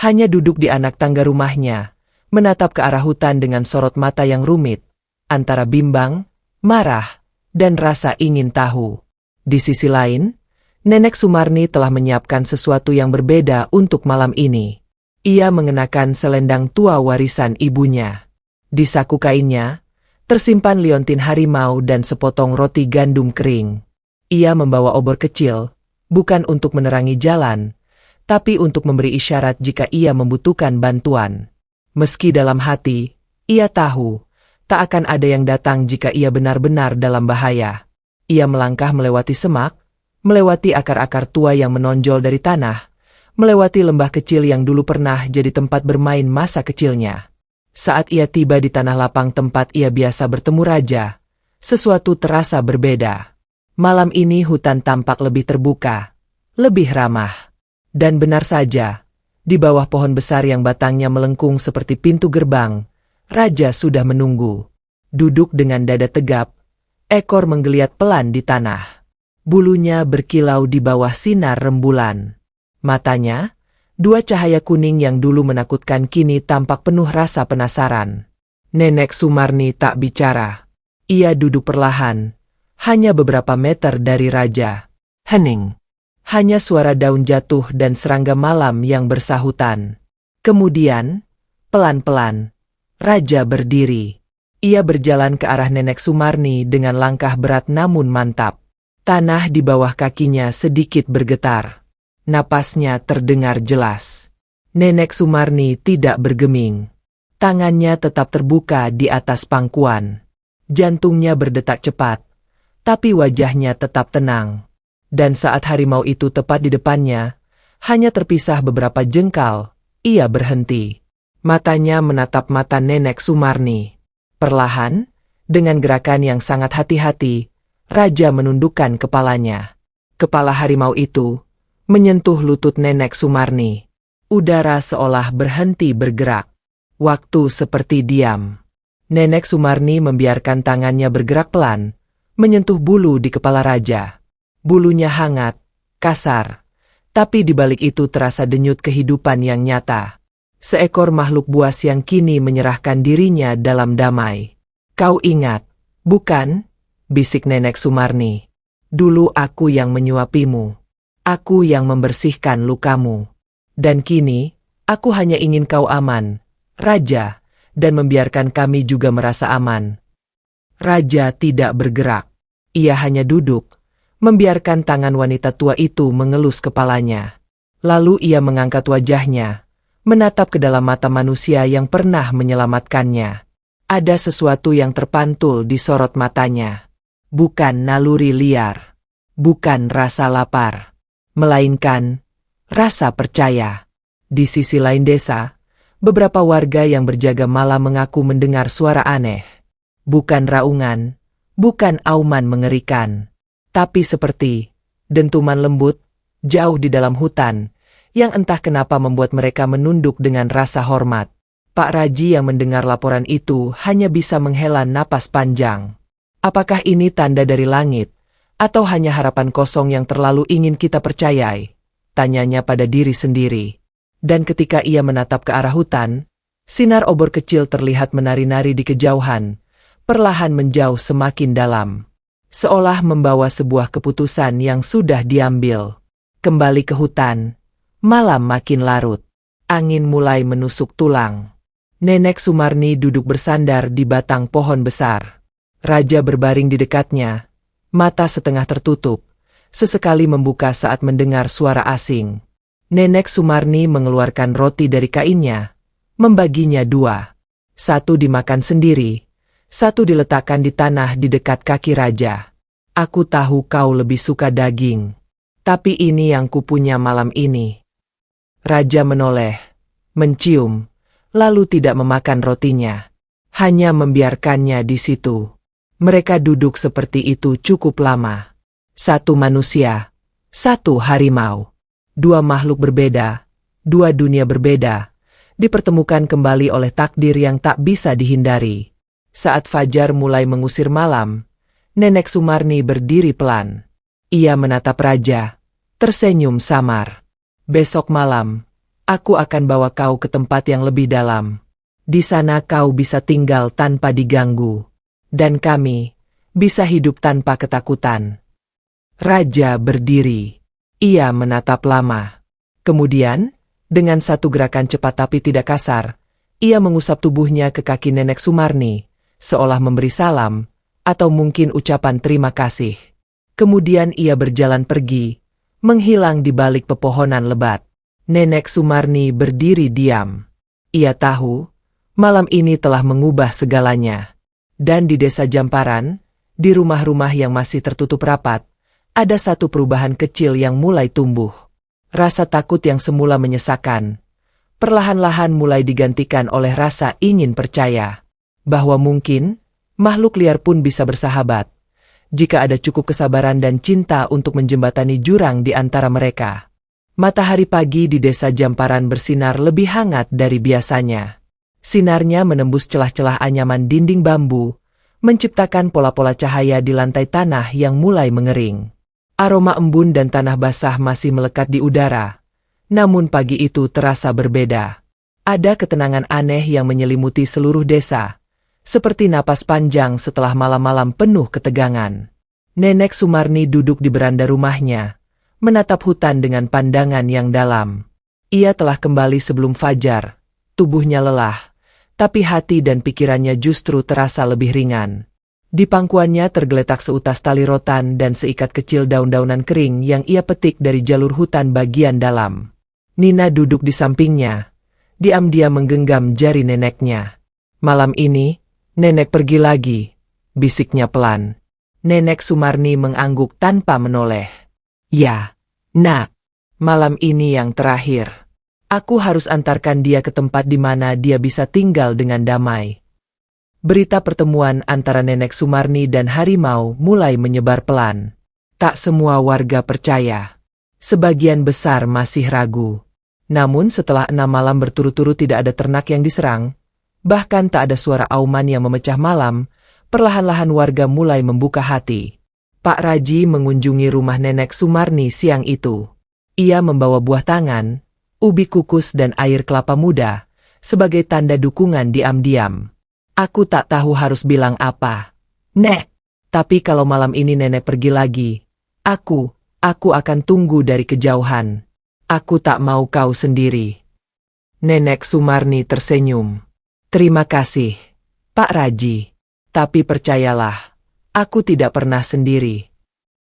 Hanya duduk di anak tangga rumahnya, menatap ke arah hutan dengan sorot mata yang rumit, antara bimbang, marah, dan rasa ingin tahu. Di sisi lain, Nenek Sumarni telah menyiapkan sesuatu yang berbeda untuk malam ini. Ia mengenakan selendang tua warisan ibunya. Di saku kainnya, tersimpan liontin harimau dan sepotong roti gandum kering. Ia membawa obor kecil, bukan untuk menerangi jalan, tapi untuk memberi isyarat jika ia membutuhkan bantuan. Meski dalam hati, ia tahu, tak akan ada yang datang jika ia benar-benar dalam bahaya. Ia melangkah melewati semak, melewati akar-akar tua yang menonjol dari tanah, melewati lembah kecil yang dulu pernah jadi tempat bermain masa kecilnya. Saat ia tiba di tanah lapang tempat ia biasa bertemu Raja, sesuatu terasa berbeda. Malam ini hutan tampak lebih terbuka, lebih ramah. Dan benar saja, di bawah pohon besar yang batangnya melengkung seperti pintu gerbang, Raja sudah menunggu. Duduk dengan dada tegap, ekor menggeliat pelan di tanah. Bulunya berkilau di bawah sinar rembulan. Matanya, dua cahaya kuning yang dulu menakutkan kini tampak penuh rasa penasaran. Nenek Sumarni tak bicara. Ia duduk perlahan, hanya beberapa meter dari raja. Hening. Hanya suara daun jatuh dan serangga malam yang bersahutan. Kemudian, pelan-pelan, raja berdiri. Ia berjalan ke arah Nenek Sumarni dengan langkah berat namun mantap. Tanah di bawah kakinya sedikit bergetar. Napasnya terdengar jelas. Nenek Sumarni tidak bergeming. Tangannya tetap terbuka di atas pangkuan. Jantungnya berdetak cepat, tapi wajahnya tetap tenang. Dan saat harimau itu tepat di depannya, hanya terpisah beberapa jengkal, ia berhenti. Matanya menatap mata Nenek Sumarni. Perlahan, dengan gerakan yang sangat hati-hati, raja menundukkan kepalanya. Kepala harimau itu menyentuh lutut Nenek Sumarni. Udara seolah berhenti bergerak. Waktu seperti diam. Nenek Sumarni membiarkan tangannya bergerak pelan, menyentuh bulu di kepala raja. Bulunya hangat, kasar, tapi di balik itu terasa denyut kehidupan yang nyata. Seekor makhluk buas yang kini menyerahkan dirinya dalam damai. Kau ingat, bukan? Bisik Nenek Sumarni. Dulu aku yang menyuapimu. Aku yang membersihkan lukamu. Dan kini, aku hanya ingin kau aman, Raja, dan membiarkan kami juga merasa aman. Raja tidak bergerak. Ia hanya duduk, membiarkan tangan wanita tua itu mengelus kepalanya. Lalu ia mengangkat wajahnya, menatap ke dalam mata manusia yang pernah menyelamatkannya. Ada sesuatu yang terpantul di sorot matanya. Bukan naluri liar, bukan rasa lapar, melainkan rasa percaya. Di sisi lain desa, beberapa warga yang berjaga malam mengaku mendengar suara aneh. Bukan raungan, bukan auman mengerikan, tapi seperti dentuman lembut, jauh di dalam hutan, yang entah kenapa membuat mereka menunduk dengan rasa hormat. Pak Raji yang mendengar laporan itu hanya bisa menghela napas panjang. Apakah ini tanda dari langit, atau hanya harapan kosong yang terlalu ingin kita percayai? Tanyanya pada diri sendiri. Dan ketika ia menatap ke arah hutan, sinar obor kecil terlihat menari-nari di kejauhan, perlahan menjauh semakin dalam. Seolah membawa sebuah keputusan yang sudah diambil. Kembali ke hutan, malam makin larut. Angin mulai menusuk tulang. Nenek Sumarni duduk bersandar di batang pohon besar. Raja berbaring di dekatnya, mata setengah tertutup, sesekali membuka saat mendengar suara asing. Nenek Sumarni mengeluarkan roti dari kainnya, membaginya dua. Satu dimakan sendiri, satu diletakkan di tanah di dekat kaki raja. Aku tahu kau lebih suka daging, tapi ini yang kupunya malam ini. Raja menoleh, mencium, lalu tidak memakan rotinya. Hanya membiarkannya di situ. Mereka duduk seperti itu cukup lama. Satu manusia, satu harimau. Dua makhluk berbeda, dua dunia berbeda, dipertemukan kembali oleh takdir yang tak bisa dihindari. Saat fajar mulai mengusir malam, Nenek Sumarni berdiri pelan. Ia menatap raja, tersenyum samar. Besok malam, aku akan bawa kau ke tempat yang lebih dalam. Di sana kau bisa tinggal tanpa diganggu. Dan kami bisa hidup tanpa ketakutan. Raja berdiri. Ia menatap lama. Kemudian, dengan satu gerakan cepat tapi tidak kasar, ia mengusap tubuhnya ke kaki Nenek Sumarni, seolah memberi salam, atau mungkin ucapan terima kasih. Kemudian ia berjalan pergi, menghilang di balik pepohonan lebat. Nenek Sumarni berdiri diam. Ia tahu, malam ini telah mengubah segalanya. Dan di desa Jamparan, di rumah-rumah yang masih tertutup rapat, ada satu perubahan kecil yang mulai tumbuh. Rasa takut yang semula menyesakan, perlahan-lahan mulai digantikan oleh rasa ingin percaya. Bahwa mungkin, makhluk liar pun bisa bersahabat, jika ada cukup kesabaran dan cinta untuk menjembatani jurang di antara mereka. Matahari pagi di desa Jamparan bersinar lebih hangat dari biasanya. Sinarnya menembus celah-celah anyaman dinding bambu, menciptakan pola-pola cahaya di lantai tanah yang mulai mengering. Aroma embun dan tanah basah masih melekat di udara, namun pagi itu terasa berbeda. Ada ketenangan aneh yang menyelimuti seluruh desa, seperti napas panjang setelah malam-malam penuh ketegangan. Nenek Sumarni duduk di beranda rumahnya, menatap hutan dengan pandangan yang dalam. Ia telah kembali sebelum fajar, tubuhnya lelah, tapi hati dan pikirannya justru terasa lebih ringan. Di pangkuannya tergeletak seutas tali rotan dan seikat kecil daun-daunan kering yang ia petik dari jalur hutan bagian dalam. Nina duduk di sampingnya, diam-diam menggenggam jari neneknya. Malam ini, nenek pergi lagi, bisiknya pelan. Nenek Sumarni mengangguk tanpa menoleh. Ya, nak, malam ini yang terakhir. Aku harus antarkan dia ke tempat di mana dia bisa tinggal dengan damai. Berita pertemuan antara Nenek Sumarni dan harimau mulai menyebar pelan. Tak semua warga percaya. Sebagian besar masih ragu. Namun setelah 6 malam berturut-turut tidak ada ternak yang diserang, bahkan tak ada suara auman yang memecah malam, perlahan-lahan warga mulai membuka hati. Pak Raji mengunjungi rumah Nenek Sumarni siang itu. Ia membawa buah tangan, ubi kukus dan air kelapa muda, sebagai tanda dukungan diam-diam. Aku tak tahu harus bilang apa. Nek, tapi kalau malam ini nenek pergi lagi, aku akan tunggu dari kejauhan. Aku tak mau kau sendiri. Nenek Sumarni tersenyum. Terima kasih, Pak Raji. Tapi percayalah, aku tidak pernah sendiri.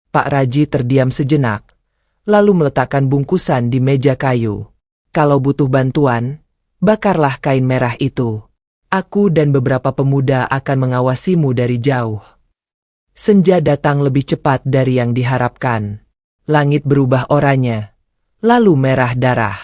Pak Raji terdiam sejenak, lalu meletakkan bungkusan di meja kayu. Kalau butuh bantuan, bakarlah kain merah itu. Aku dan beberapa pemuda akan mengawasimu dari jauh. Senja datang lebih cepat dari yang diharapkan. Langit berubah oranye, lalu merah darah.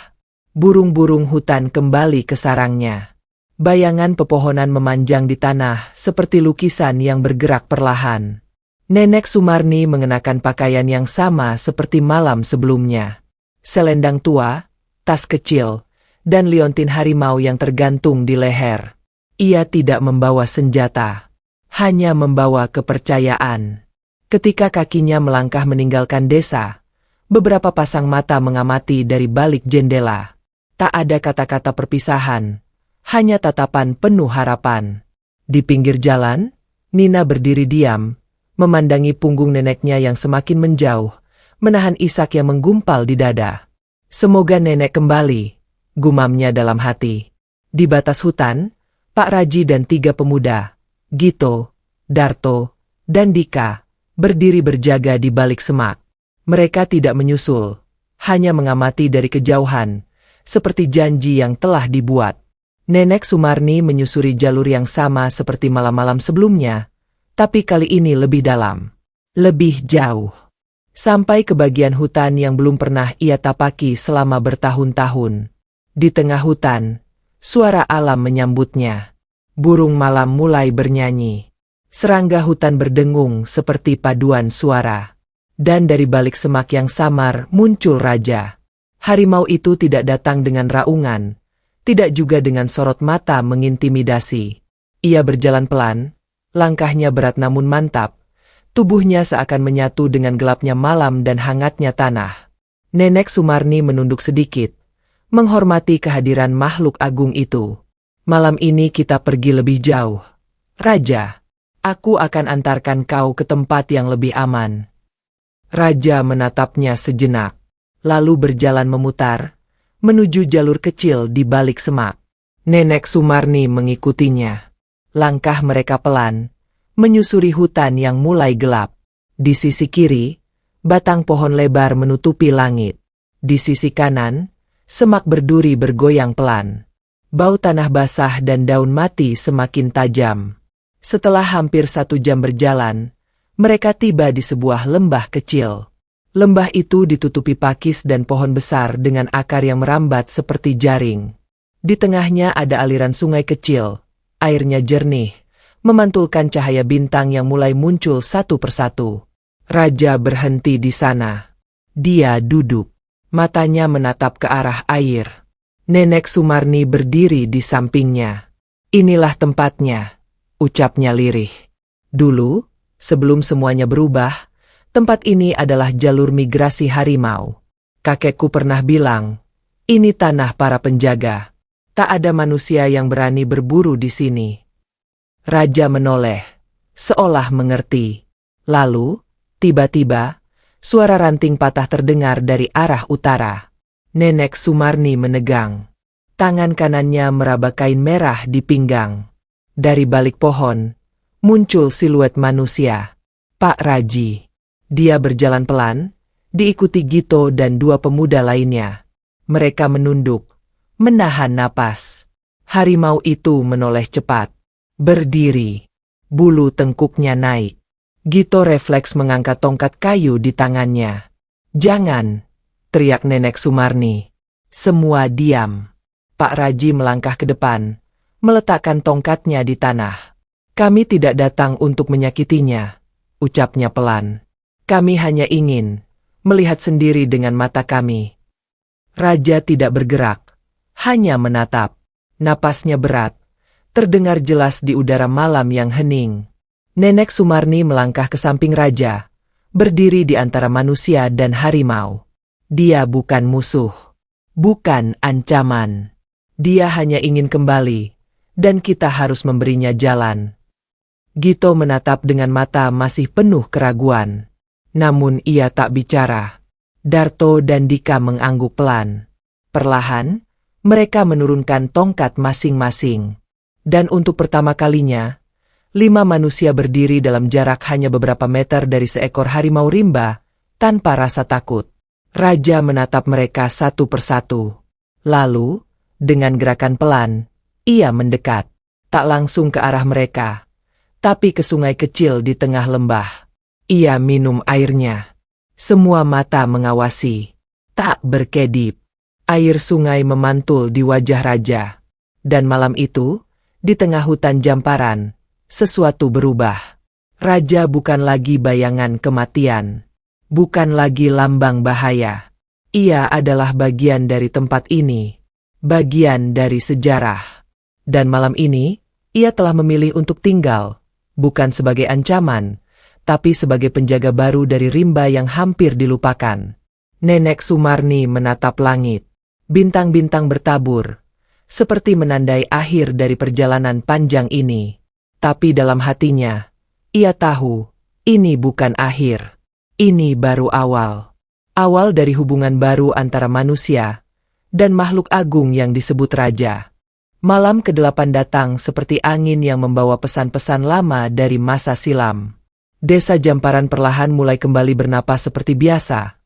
Burung-burung hutan kembali ke sarangnya. Bayangan pepohonan memanjang di tanah seperti lukisan yang bergerak perlahan. Nenek Sumarni mengenakan pakaian yang sama seperti malam sebelumnya. Selendang tua, tas kecil, dan liontin harimau yang tergantung di leher. Ia tidak membawa senjata, hanya membawa kepercayaan. Ketika kakinya melangkah meninggalkan desa, beberapa pasang mata mengamati dari balik jendela. Tak ada kata-kata perpisahan, hanya tatapan penuh harapan. Di pinggir jalan, Nina berdiri diam, memandangi punggung neneknya yang semakin menjauh, menahan isak yang menggumpal di dada. Semoga nenek kembali, gumamnya dalam hati. Di batas hutan, Pak Raji dan 3 pemuda, Gito, Darto, dan Dika, berdiri berjaga di balik semak. Mereka tidak menyusul, hanya mengamati dari kejauhan, seperti janji yang telah dibuat. Nenek Sumarni menyusuri jalur yang sama seperti malam-malam sebelumnya, tapi kali ini lebih dalam, lebih jauh. Sampai ke bagian hutan yang belum pernah ia tapaki selama bertahun-tahun. Di tengah hutan, suara alam menyambutnya. Burung malam mulai bernyanyi. Serangga hutan berdengung seperti paduan suara. Dan dari balik semak yang samar muncul raja. Harimau itu tidak datang dengan raungan, tidak juga dengan sorot mata mengintimidasi. Ia berjalan pelan, langkahnya berat namun mantap. Tubuhnya seakan menyatu dengan gelapnya malam dan hangatnya tanah. Nenek Sumarni menunduk sedikit, menghormati kehadiran makhluk agung itu. Malam ini kita pergi lebih jauh. Raja, aku akan antarkan kau ke tempat yang lebih aman. Raja menatapnya sejenak, lalu berjalan memutar, menuju jalur kecil di balik semak. Nenek Sumarni mengikutinya. Langkah mereka pelan, menyusuri hutan yang mulai gelap. Di sisi kiri, batang pohon lebar menutupi langit. Di sisi kanan, semak berduri bergoyang pelan. Bau tanah basah dan daun mati semakin tajam. Setelah hampir 1 jam berjalan, mereka tiba di sebuah lembah kecil. Lembah itu ditutupi pakis dan pohon besar dengan akar yang merambat seperti jaring. Di tengahnya ada aliran sungai kecil, airnya jernih, memantulkan cahaya bintang yang mulai muncul satu persatu. Raja berhenti di sana. Dia duduk, matanya menatap ke arah air. Nenek Sumarni berdiri di sampingnya. Inilah tempatnya, ucapnya lirih. Dulu, sebelum semuanya berubah, tempat ini adalah jalur migrasi harimau. Kakekku pernah bilang, ini tanah para penjaga. Tak ada manusia yang berani berburu di sini. Raja menoleh, seolah mengerti. Lalu, tiba-tiba, suara ranting patah terdengar dari arah utara. Nenek Sumarni menegang. Tangan kanannya meraba kain merah di pinggang. Dari balik pohon, muncul siluet manusia. Pak Raji. Dia berjalan pelan, diikuti Gito dan dua pemuda lainnya. Mereka menunduk, menahan napas. Harimau itu menoleh cepat. Berdiri. Bulu tengkuknya naik. Gito refleks mengangkat tongkat kayu di tangannya. Jangan, teriak Nenek Sumarni. Semua diam. Pak Raji melangkah ke depan, meletakkan tongkatnya di tanah. Kami tidak datang untuk menyakitinya, ucapnya pelan. Kami hanya ingin melihat sendiri dengan mata kami. Raja tidak bergerak, hanya menatap. Napasnya berat, terdengar jelas di udara malam yang hening. Nenek Sumarni melangkah ke samping raja, berdiri di antara manusia dan harimau. Dia bukan musuh, bukan ancaman. Dia hanya ingin kembali, dan kita harus memberinya jalan. Gito menatap dengan mata masih penuh keraguan. Namun ia tak bicara. Darto dan Dika mengangguk pelan. Perlahan, mereka menurunkan tongkat masing-masing. Dan untuk pertama kalinya, 5 manusia berdiri dalam jarak hanya beberapa meter dari seekor harimau rimba, tanpa rasa takut. Raja menatap mereka satu persatu. Lalu, dengan gerakan pelan, ia mendekat. Tak langsung ke arah mereka, tapi ke sungai kecil di tengah lembah. Ia minum airnya. Semua mata mengawasi. Tak berkedip. Air sungai memantul di wajah raja. Dan malam itu, di tengah hutan Jamparan, sesuatu berubah. Raja bukan lagi bayangan kematian. Bukan lagi lambang bahaya. Ia adalah bagian dari tempat ini. Bagian dari sejarah. Dan malam ini, ia telah memilih untuk tinggal. Bukan sebagai ancaman, tapi sebagai penjaga baru dari rimba yang hampir dilupakan. Nenek Sumarni menatap langit. Bintang-bintang bertabur, seperti menandai akhir dari perjalanan panjang ini. Tapi dalam hatinya, ia tahu, ini bukan akhir. Ini baru awal. Awal dari hubungan baru antara manusia dan makhluk agung yang disebut raja. Malam ke-8 datang seperti angin yang membawa pesan-pesan lama dari masa silam. Desa Jamparan perlahan mulai kembali bernapas seperti biasa.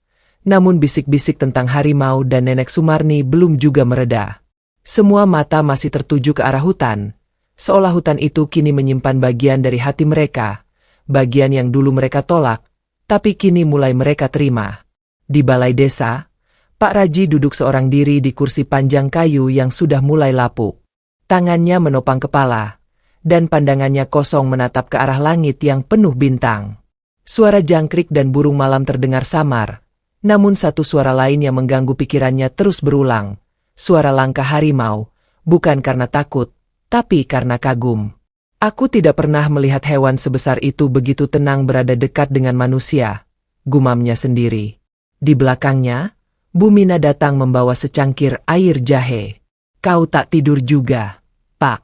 Namun bisik-bisik tentang harimau dan Nenek Sumarni belum juga mereda. Semua mata masih tertuju ke arah hutan, seolah hutan itu kini menyimpan bagian dari hati mereka, bagian yang dulu mereka tolak, tapi kini mulai mereka terima. Di balai desa, Pak Raji duduk seorang diri di kursi panjang kayu yang sudah mulai lapuk. Tangannya menopang kepala, dan pandangannya kosong menatap ke arah langit yang penuh bintang. Suara jangkrik dan burung malam terdengar samar, namun satu suara lain yang mengganggu pikirannya terus berulang. Suara langkah harimau, bukan karena takut, tapi karena kagum. Aku tidak pernah melihat hewan sebesar itu begitu tenang berada dekat dengan manusia, gumamnya sendiri. Di belakangnya, Bu Mina datang membawa secangkir air jahe. Kau tak tidur juga, Pak?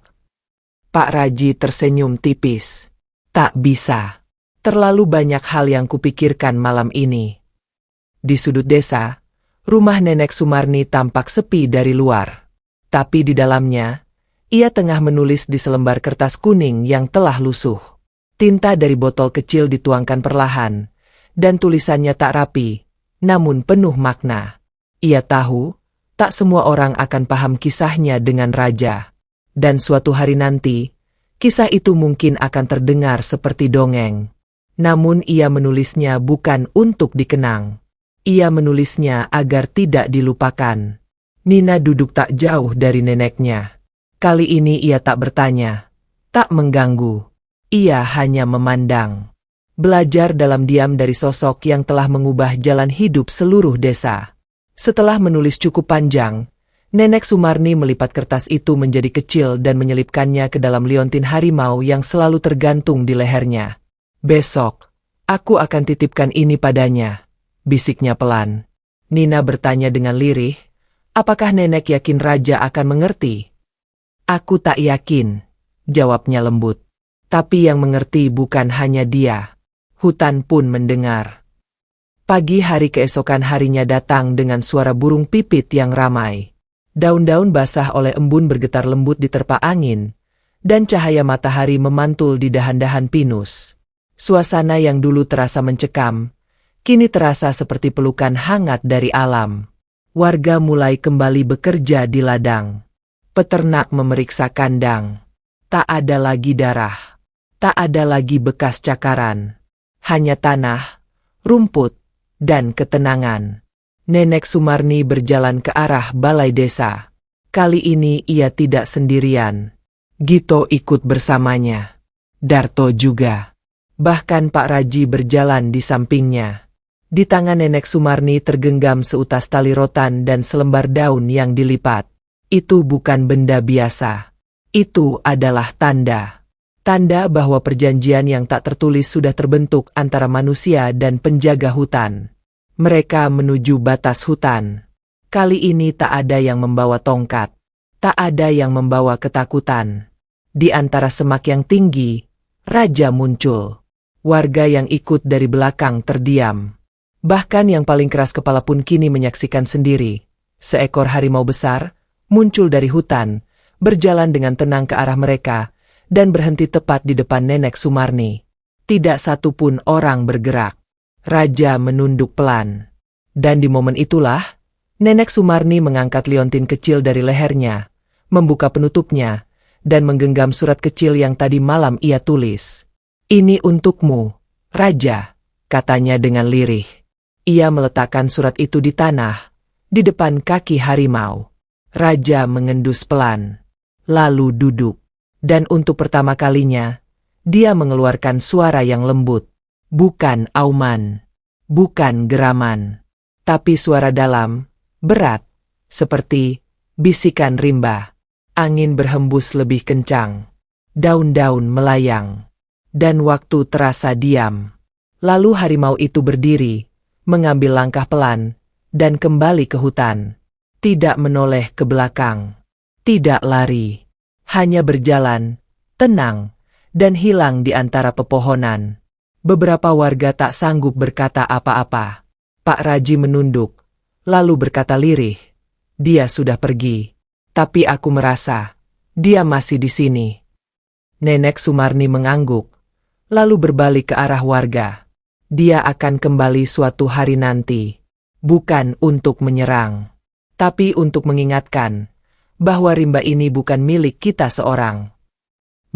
Pak Raji tersenyum tipis. Tak bisa. Terlalu banyak hal yang kupikirkan malam ini. Di sudut desa, rumah Nenek Sumarni tampak sepi dari luar. Tapi di dalamnya, ia tengah menulis di selembar kertas kuning yang telah lusuh. Tinta dari botol kecil dituangkan perlahan, dan tulisannya tak rapi, namun penuh makna. Ia tahu, tak semua orang akan paham kisahnya dengan raja. Dan suatu hari nanti, kisah itu mungkin akan terdengar seperti dongeng. Namun ia menulisnya bukan untuk dikenang. Ia menulisnya agar tidak dilupakan. Nina duduk tak jauh dari neneknya. Kali ini ia tak bertanya, tak mengganggu. Ia hanya memandang. Belajar dalam diam dari sosok yang telah mengubah jalan hidup seluruh desa. Setelah menulis cukup panjang, Nenek Sumarni melipat kertas itu menjadi kecil dan menyelipkannya ke dalam liontin harimau yang selalu tergantung di lehernya. "Besok, aku akan titipkan ini padanya," bisiknya pelan. Nina bertanya dengan lirih, "Apakah nenek yakin raja akan mengerti?" "Aku tak yakin," jawabnya lembut. "Tapi yang mengerti bukan hanya dia." Hutan pun mendengar. Pagi hari keesokan harinya datang dengan suara burung pipit yang ramai. Daun-daun basah oleh embun bergetar lembut diterpa angin, dan cahaya matahari memantul di dahan-dahan pinus. Suasana yang dulu terasa mencekam, kini terasa seperti pelukan hangat dari alam. Warga mulai kembali bekerja di ladang. Peternak memeriksa kandang. Tak ada lagi darah. Tak ada lagi bekas cakaran. Hanya tanah, rumput, dan ketenangan. Nenek Sumarni berjalan ke arah balai desa. Kali ini ia tidak sendirian. Gito ikut bersamanya. Darto juga. Bahkan Pak Raji berjalan di sampingnya. Di tangan Nenek Sumarni tergenggam seutas tali rotan dan selembar daun yang dilipat. Itu bukan benda biasa. Itu adalah tanda. Tanda bahwa perjanjian yang tak tertulis sudah terbentuk antara manusia dan penjaga hutan. Mereka menuju batas hutan. Kali ini tak ada yang membawa tongkat. Tak ada yang membawa ketakutan. Di antara semak yang tinggi, raja muncul. Warga yang ikut dari belakang terdiam. Bahkan yang paling keras kepala pun kini menyaksikan sendiri. Seekor harimau besar muncul dari hutan, berjalan dengan tenang ke arah mereka, dan berhenti tepat di depan Nenek Sumarni. Tidak satu pun orang bergerak. Raja menunduk pelan. Dan di momen itulah, Nenek Sumarni mengangkat liontin kecil dari lehernya, membuka penutupnya, dan menggenggam surat kecil yang tadi malam ia tulis. "Ini untukmu, Raja," katanya dengan lirih. Ia meletakkan surat itu di tanah, di depan kaki harimau. Raja mengendus pelan, lalu duduk. Dan untuk pertama kalinya, dia mengeluarkan suara yang lembut. Bukan auman, bukan geraman, tapi suara dalam, berat, seperti bisikan rimba. Angin berhembus lebih kencang. Daun-daun melayang. Dan waktu terasa diam. Lalu harimau itu berdiri, mengambil langkah pelan, dan kembali ke hutan. Tidak menoleh ke belakang. Tidak lari. Hanya berjalan, tenang, dan hilang di antara pepohonan. Beberapa warga tak sanggup berkata apa-apa. Pak Raji menunduk, lalu berkata lirih, "Dia sudah pergi. Tapi aku merasa, dia masih di sini." Nenek Sumarni mengangguk, lalu berbalik ke arah warga. Dia akan kembali suatu hari nanti. Bukan untuk menyerang, tapi untuk mengingatkan bahwa rimba ini bukan milik kita seorang.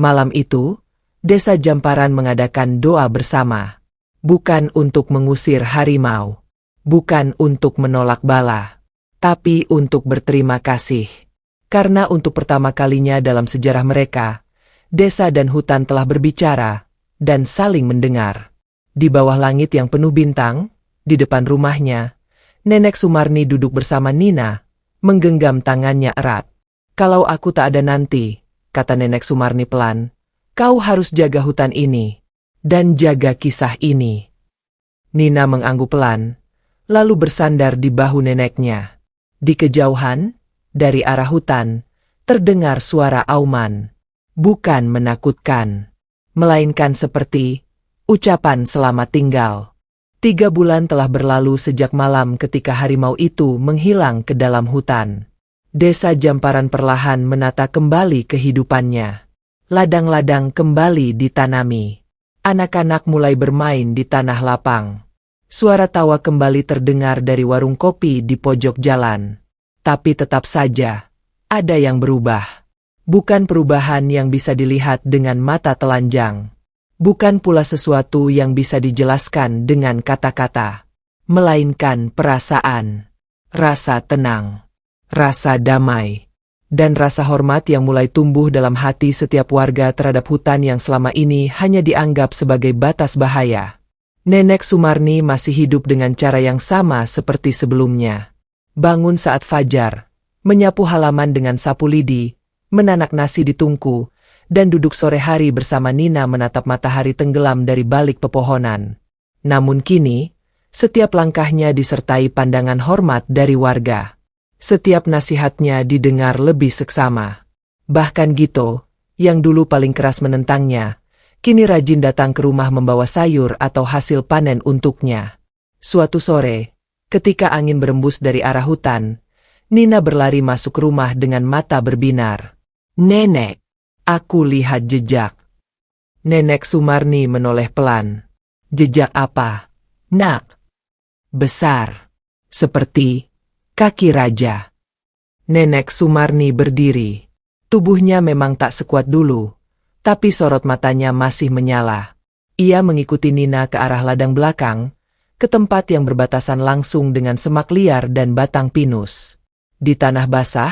Malam itu, Desa Jamparan mengadakan doa bersama. Bukan untuk mengusir harimau. Bukan untuk menolak bala. Tapi untuk berterima kasih. Karena untuk pertama kalinya dalam sejarah mereka, desa dan hutan telah berbicara dan saling mendengar. Di bawah langit yang penuh bintang, di depan rumahnya, Nenek Sumarni duduk bersama Nina, menggenggam tangannya erat. "Kalau aku tak ada nanti," kata Nenek Sumarni pelan, "kau harus jaga hutan ini, dan jaga kisah ini." Nina mengangguk pelan, lalu bersandar di bahu neneknya. Di kejauhan, dari arah hutan, terdengar suara auman. Bukan menakutkan, melainkan seperti ucapan selamat tinggal. 3 bulan telah berlalu sejak malam ketika harimau itu menghilang ke dalam hutan. Desa Jamparan perlahan menata kembali kehidupannya. Ladang-ladang kembali ditanami. Anak-anak mulai bermain di tanah lapang. Suara tawa kembali terdengar dari warung kopi di pojok jalan. Tapi tetap saja, ada yang berubah. Bukan perubahan yang bisa dilihat dengan mata telanjang. Bukan pula sesuatu yang bisa dijelaskan dengan kata-kata. Melainkan perasaan. Rasa tenang. Rasa damai. Dan rasa hormat yang mulai tumbuh dalam hati setiap warga terhadap hutan yang selama ini hanya dianggap sebagai batas bahaya. Nenek Sumarni masih hidup dengan cara yang sama seperti sebelumnya. Bangun saat fajar, menyapu halaman dengan sapu lidi, menanak nasi di tungku, dan duduk sore hari bersama Nina menatap matahari tenggelam dari balik pepohonan. Namun kini, setiap langkahnya disertai pandangan hormat dari warga. Setiap nasihatnya didengar lebih seksama. Bahkan Gito, yang dulu paling keras menentangnya, kini rajin datang ke rumah membawa sayur atau hasil panen untuknya. Suatu sore, ketika angin berembus dari arah hutan, Nina berlari masuk rumah dengan mata berbinar. "Nenek, aku lihat jejak." Nenek Sumarni menoleh pelan. "Jejak apa, Nak?" "Besar. Seperti kaki raja." Nenek Sumarni berdiri. Tubuhnya memang tak sekuat dulu, tapi sorot matanya masih menyala. Ia mengikuti Nina ke arah ladang belakang, ke tempat yang berbatasan langsung dengan semak liar dan batang pinus. Di tanah basah,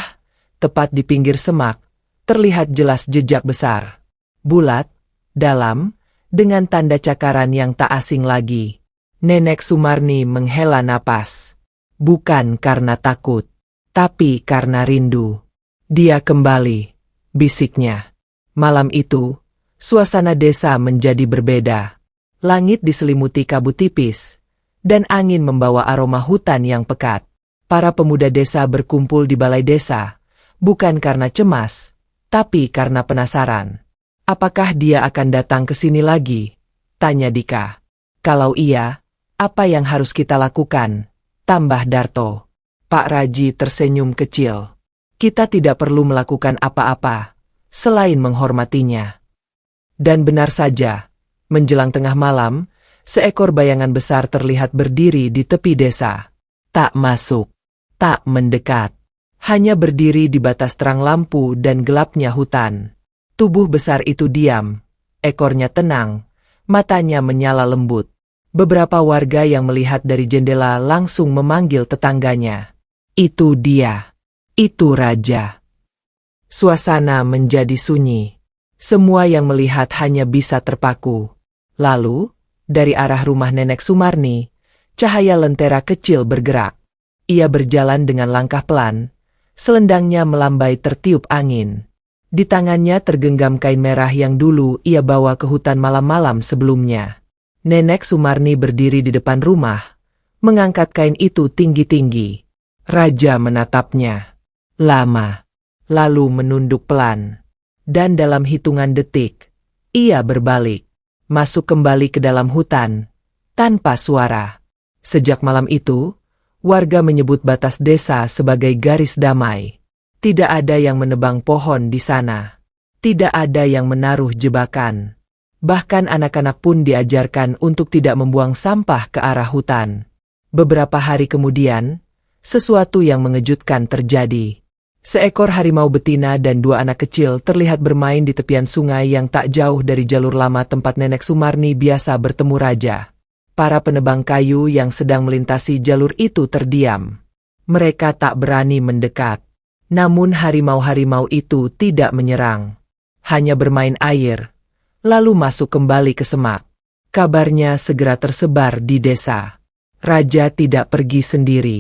tepat di pinggir semak, terlihat jelas jejak besar. Bulat, dalam, dengan tanda cakaran yang tak asing lagi. Nenek Sumarni menghela napas. Bukan karena takut, tapi karena rindu. "Dia kembali," bisiknya. Malam itu, suasana desa menjadi berbeda. Langit diselimuti kabut tipis, dan angin membawa aroma hutan yang pekat. Para pemuda desa berkumpul di balai desa, bukan karena cemas, tapi karena penasaran. "Apakah dia akan datang ke sini lagi?" tanya Dika. "Kalau iya, apa yang harus kita lakukan?" tambah Darto. Pak Raji tersenyum kecil. "Kita tidak perlu melakukan apa-apa, selain menghormatinya." Dan benar saja, menjelang tengah malam, seekor bayangan besar terlihat berdiri di tepi desa. Tak masuk, tak mendekat, hanya berdiri di batas terang lampu dan gelapnya hutan. Tubuh besar itu diam, ekornya tenang, matanya menyala lembut. Beberapa warga yang melihat dari jendela langsung memanggil tetangganya. "Itu dia, itu raja." Suasana menjadi sunyi. Semua yang melihat hanya bisa terpaku. Lalu, dari arah rumah Nenek Sumarni, cahaya lentera kecil bergerak. Ia berjalan dengan langkah pelan, selendangnya melambai tertiup angin. Di tangannya tergenggam kain merah yang dulu ia bawa ke hutan malam-malam sebelumnya. Nenek Sumarni berdiri di depan rumah, mengangkat kain itu tinggi-tinggi. Raja menatapnya lama, lalu menunduk pelan. Dan dalam hitungan detik, ia berbalik, masuk kembali ke dalam hutan, tanpa suara. Sejak malam itu, warga menyebut batas desa sebagai garis damai. Tidak ada yang menebang pohon di sana. Tidak ada yang menaruh jebakan. Bahkan anak-anak pun diajarkan untuk tidak membuang sampah ke arah hutan. Beberapa hari kemudian, sesuatu yang mengejutkan terjadi. Seekor harimau betina dan dua anak kecil terlihat bermain di tepian sungai yang tak jauh dari jalur lama tempat Nenek Sumarni biasa bertemu raja. Para penebang kayu yang sedang melintasi jalur itu terdiam. Mereka tak berani mendekat. Namun harimau-harimau itu tidak menyerang. Hanya bermain air, lalu masuk kembali ke semak. Kabarnya segera tersebar di desa. Raja tidak pergi sendiri.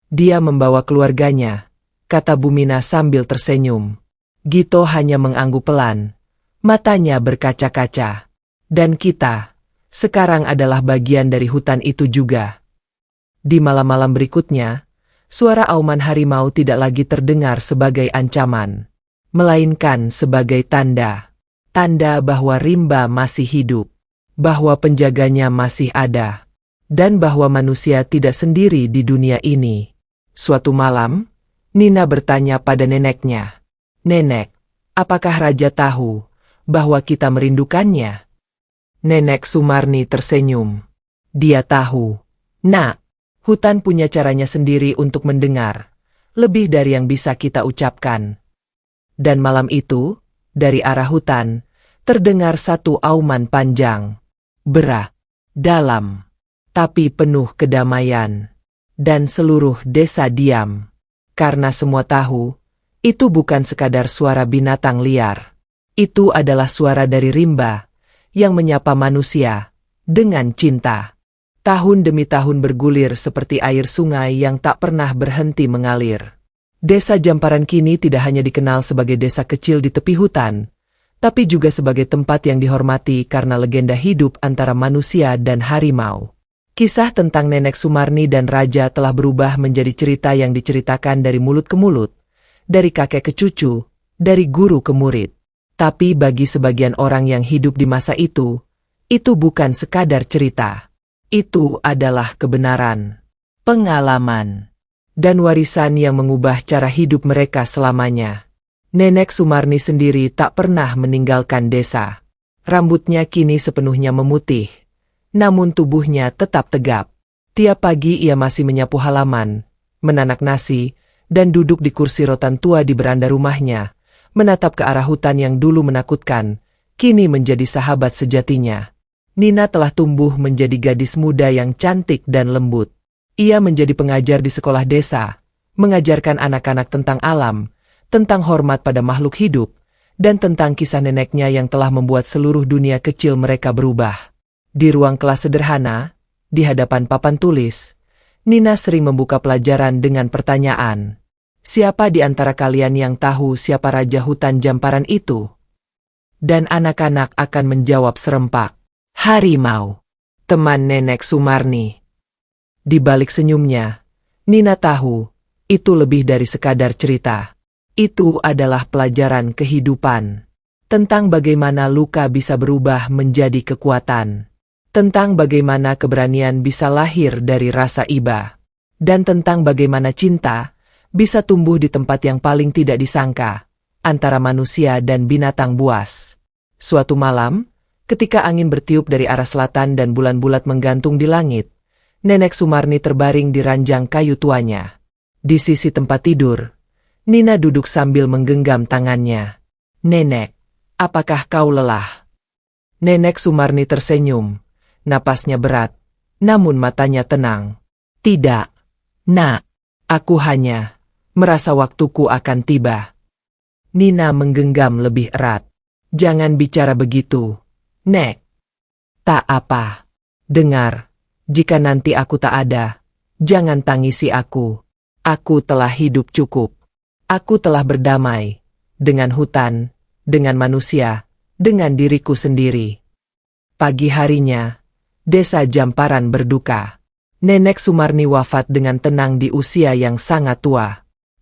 Dia membawa keluarganya, kata Bumina sambil tersenyum. Gito hanya mengangguk pelan. Matanya berkaca-kaca. Dan kita sekarang adalah bagian dari hutan itu juga. Di malam-malam berikutnya, suara auman harimau tidak lagi terdengar sebagai ancaman, melainkan sebagai tanda bahwa rimba masih hidup, bahwa penjaganya masih ada, dan bahwa manusia tidak sendiri di dunia ini. Suatu malam, Nina bertanya pada neneknya, "Nenek, apakah raja tahu bahwa kita merindukannya?" Nenek Sumarni tersenyum. Dia tahu. "Nak, hutan punya caranya sendiri untuk mendengar, lebih dari yang bisa kita ucapkan." Dan malam itu, dari arah hutan, terdengar satu auman panjang, berat, dalam, tapi penuh kedamaian. Dan seluruh desa diam. Karena semua tahu, itu bukan sekadar suara binatang liar. Itu adalah suara dari rimba yang menyapa manusia dengan cinta. Tahun demi tahun bergulir seperti air sungai yang tak pernah berhenti mengalir. Desa Jamparan kini tidak hanya dikenal sebagai desa kecil di tepi hutan, tapi juga sebagai tempat yang dihormati karena legenda hidup antara manusia dan harimau. Kisah tentang Nenek Sumarni dan Raja telah berubah menjadi cerita yang diceritakan dari mulut ke mulut, dari kakek ke cucu, dari guru ke murid. Tapi bagi sebagian orang yang hidup di masa itu bukan sekadar cerita. Itu adalah kebenaran, pengalaman, dan warisan yang mengubah cara hidup mereka selamanya. Nenek Sumarni sendiri tak pernah meninggalkan desa. Rambutnya kini sepenuhnya memutih, namun tubuhnya tetap tegap. Tiap pagi ia masih menyapu halaman, menanak nasi, dan duduk di kursi rotan tua di beranda rumahnya, menatap ke arah hutan yang dulu menakutkan, kini menjadi sahabat sejatinya. Nina telah tumbuh menjadi gadis muda yang cantik dan lembut. Ia menjadi pengajar di sekolah desa, mengajarkan anak-anak tentang alam, tentang hormat pada makhluk hidup, dan tentang kisah neneknya yang telah membuat seluruh dunia kecil mereka berubah. Di ruang kelas sederhana, di hadapan papan tulis, Nina sering membuka pelajaran dengan pertanyaan. Siapa di antara kalian yang tahu siapa Raja Hutan Jamparan itu? Dan anak-anak akan menjawab serempak. Harimau, teman Nenek Sumarni. Di balik senyumnya, Nina tahu, itu lebih dari sekadar cerita. Itu adalah pelajaran kehidupan. Tentang bagaimana luka bisa berubah menjadi kekuatan. Tentang bagaimana keberanian bisa lahir dari rasa iba. Dan tentang bagaimana cinta bisa tumbuh di tempat yang paling tidak disangka, antara manusia dan binatang buas. Suatu malam, ketika angin bertiup dari arah selatan dan bulan bulat menggantung di langit, Nenek Sumarni terbaring di ranjang kayu tuanya. Di sisi tempat tidur, Nina duduk sambil menggenggam tangannya. Nenek, apakah kau lelah? Nenek Sumarni tersenyum, napasnya berat, namun matanya tenang. Tidak, Nak, aku hanya merasa waktuku akan tiba. Nina menggenggam lebih erat. Jangan bicara begitu, Nek. Tak apa. Dengar. Jika nanti aku tak ada, jangan tangisi aku. Aku telah hidup cukup. Aku telah berdamai dengan hutan, dengan manusia, dengan diriku sendiri. Pagi harinya, desa Jamparan berduka. Nenek Sumarni wafat dengan tenang di usia yang sangat tua.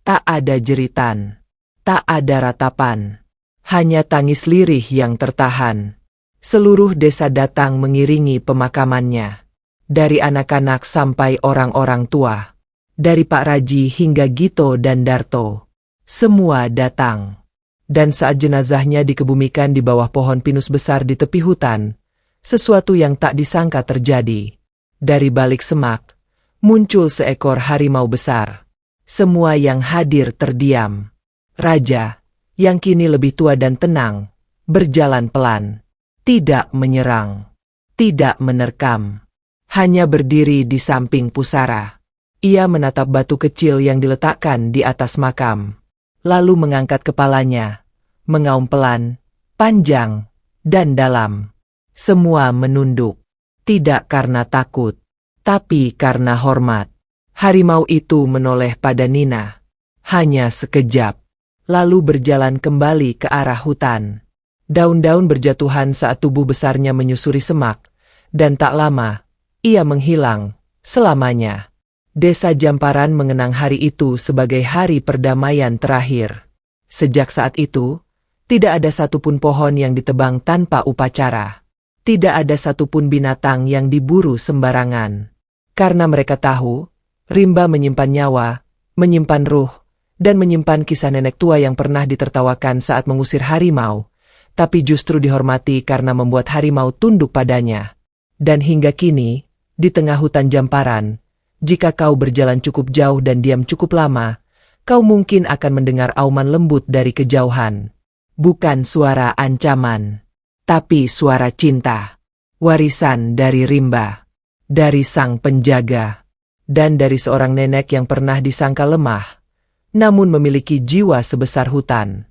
Tak ada jeritan, tak ada ratapan, hanya tangis lirih yang tertahan. Seluruh desa datang mengiringi pemakamannya. Dari anak-anak sampai orang-orang tua. Dari Pak Raji hingga Gito dan Darto. Semua datang. Dan saat jenazahnya dikebumikan di bawah pohon pinus besar di tepi hutan, sesuatu yang tak disangka terjadi. Dari balik semak, muncul seekor harimau besar. Semua yang hadir terdiam. Raja, yang kini lebih tua dan tenang, berjalan pelan. Tidak menyerang. Tidak menerkam. Hanya berdiri di samping pusara. Ia menatap batu kecil yang diletakkan di atas makam. Lalu mengangkat kepalanya. Mengaum pelan, panjang, dan dalam. Semua menunduk. Tidak karena takut, tapi karena hormat. Harimau itu menoleh pada Nina. Hanya sekejap. Lalu berjalan kembali ke arah hutan. Daun-daun berjatuhan saat tubuh besarnya menyusuri semak. Dan tak lama, ia menghilang, selamanya. Desa Jamparan mengenang hari itu sebagai hari perdamaian terakhir. Sejak saat itu, tidak ada satupun pohon yang ditebang tanpa upacara. Tidak ada satupun binatang yang diburu sembarangan. Karena mereka tahu, rimba menyimpan nyawa, menyimpan ruh, dan menyimpan kisah nenek tua yang pernah ditertawakan saat mengusir harimau, tapi justru dihormati karena membuat harimau tunduk padanya. Dan hingga kini, di tengah hutan Jamparan, jika kau berjalan cukup jauh dan diam cukup lama, kau mungkin akan mendengar auman lembut dari kejauhan. Bukan suara ancaman, tapi suara cinta. Warisan dari rimba, dari sang penjaga, dan dari seorang nenek yang pernah disangka lemah, namun memiliki jiwa sebesar hutan.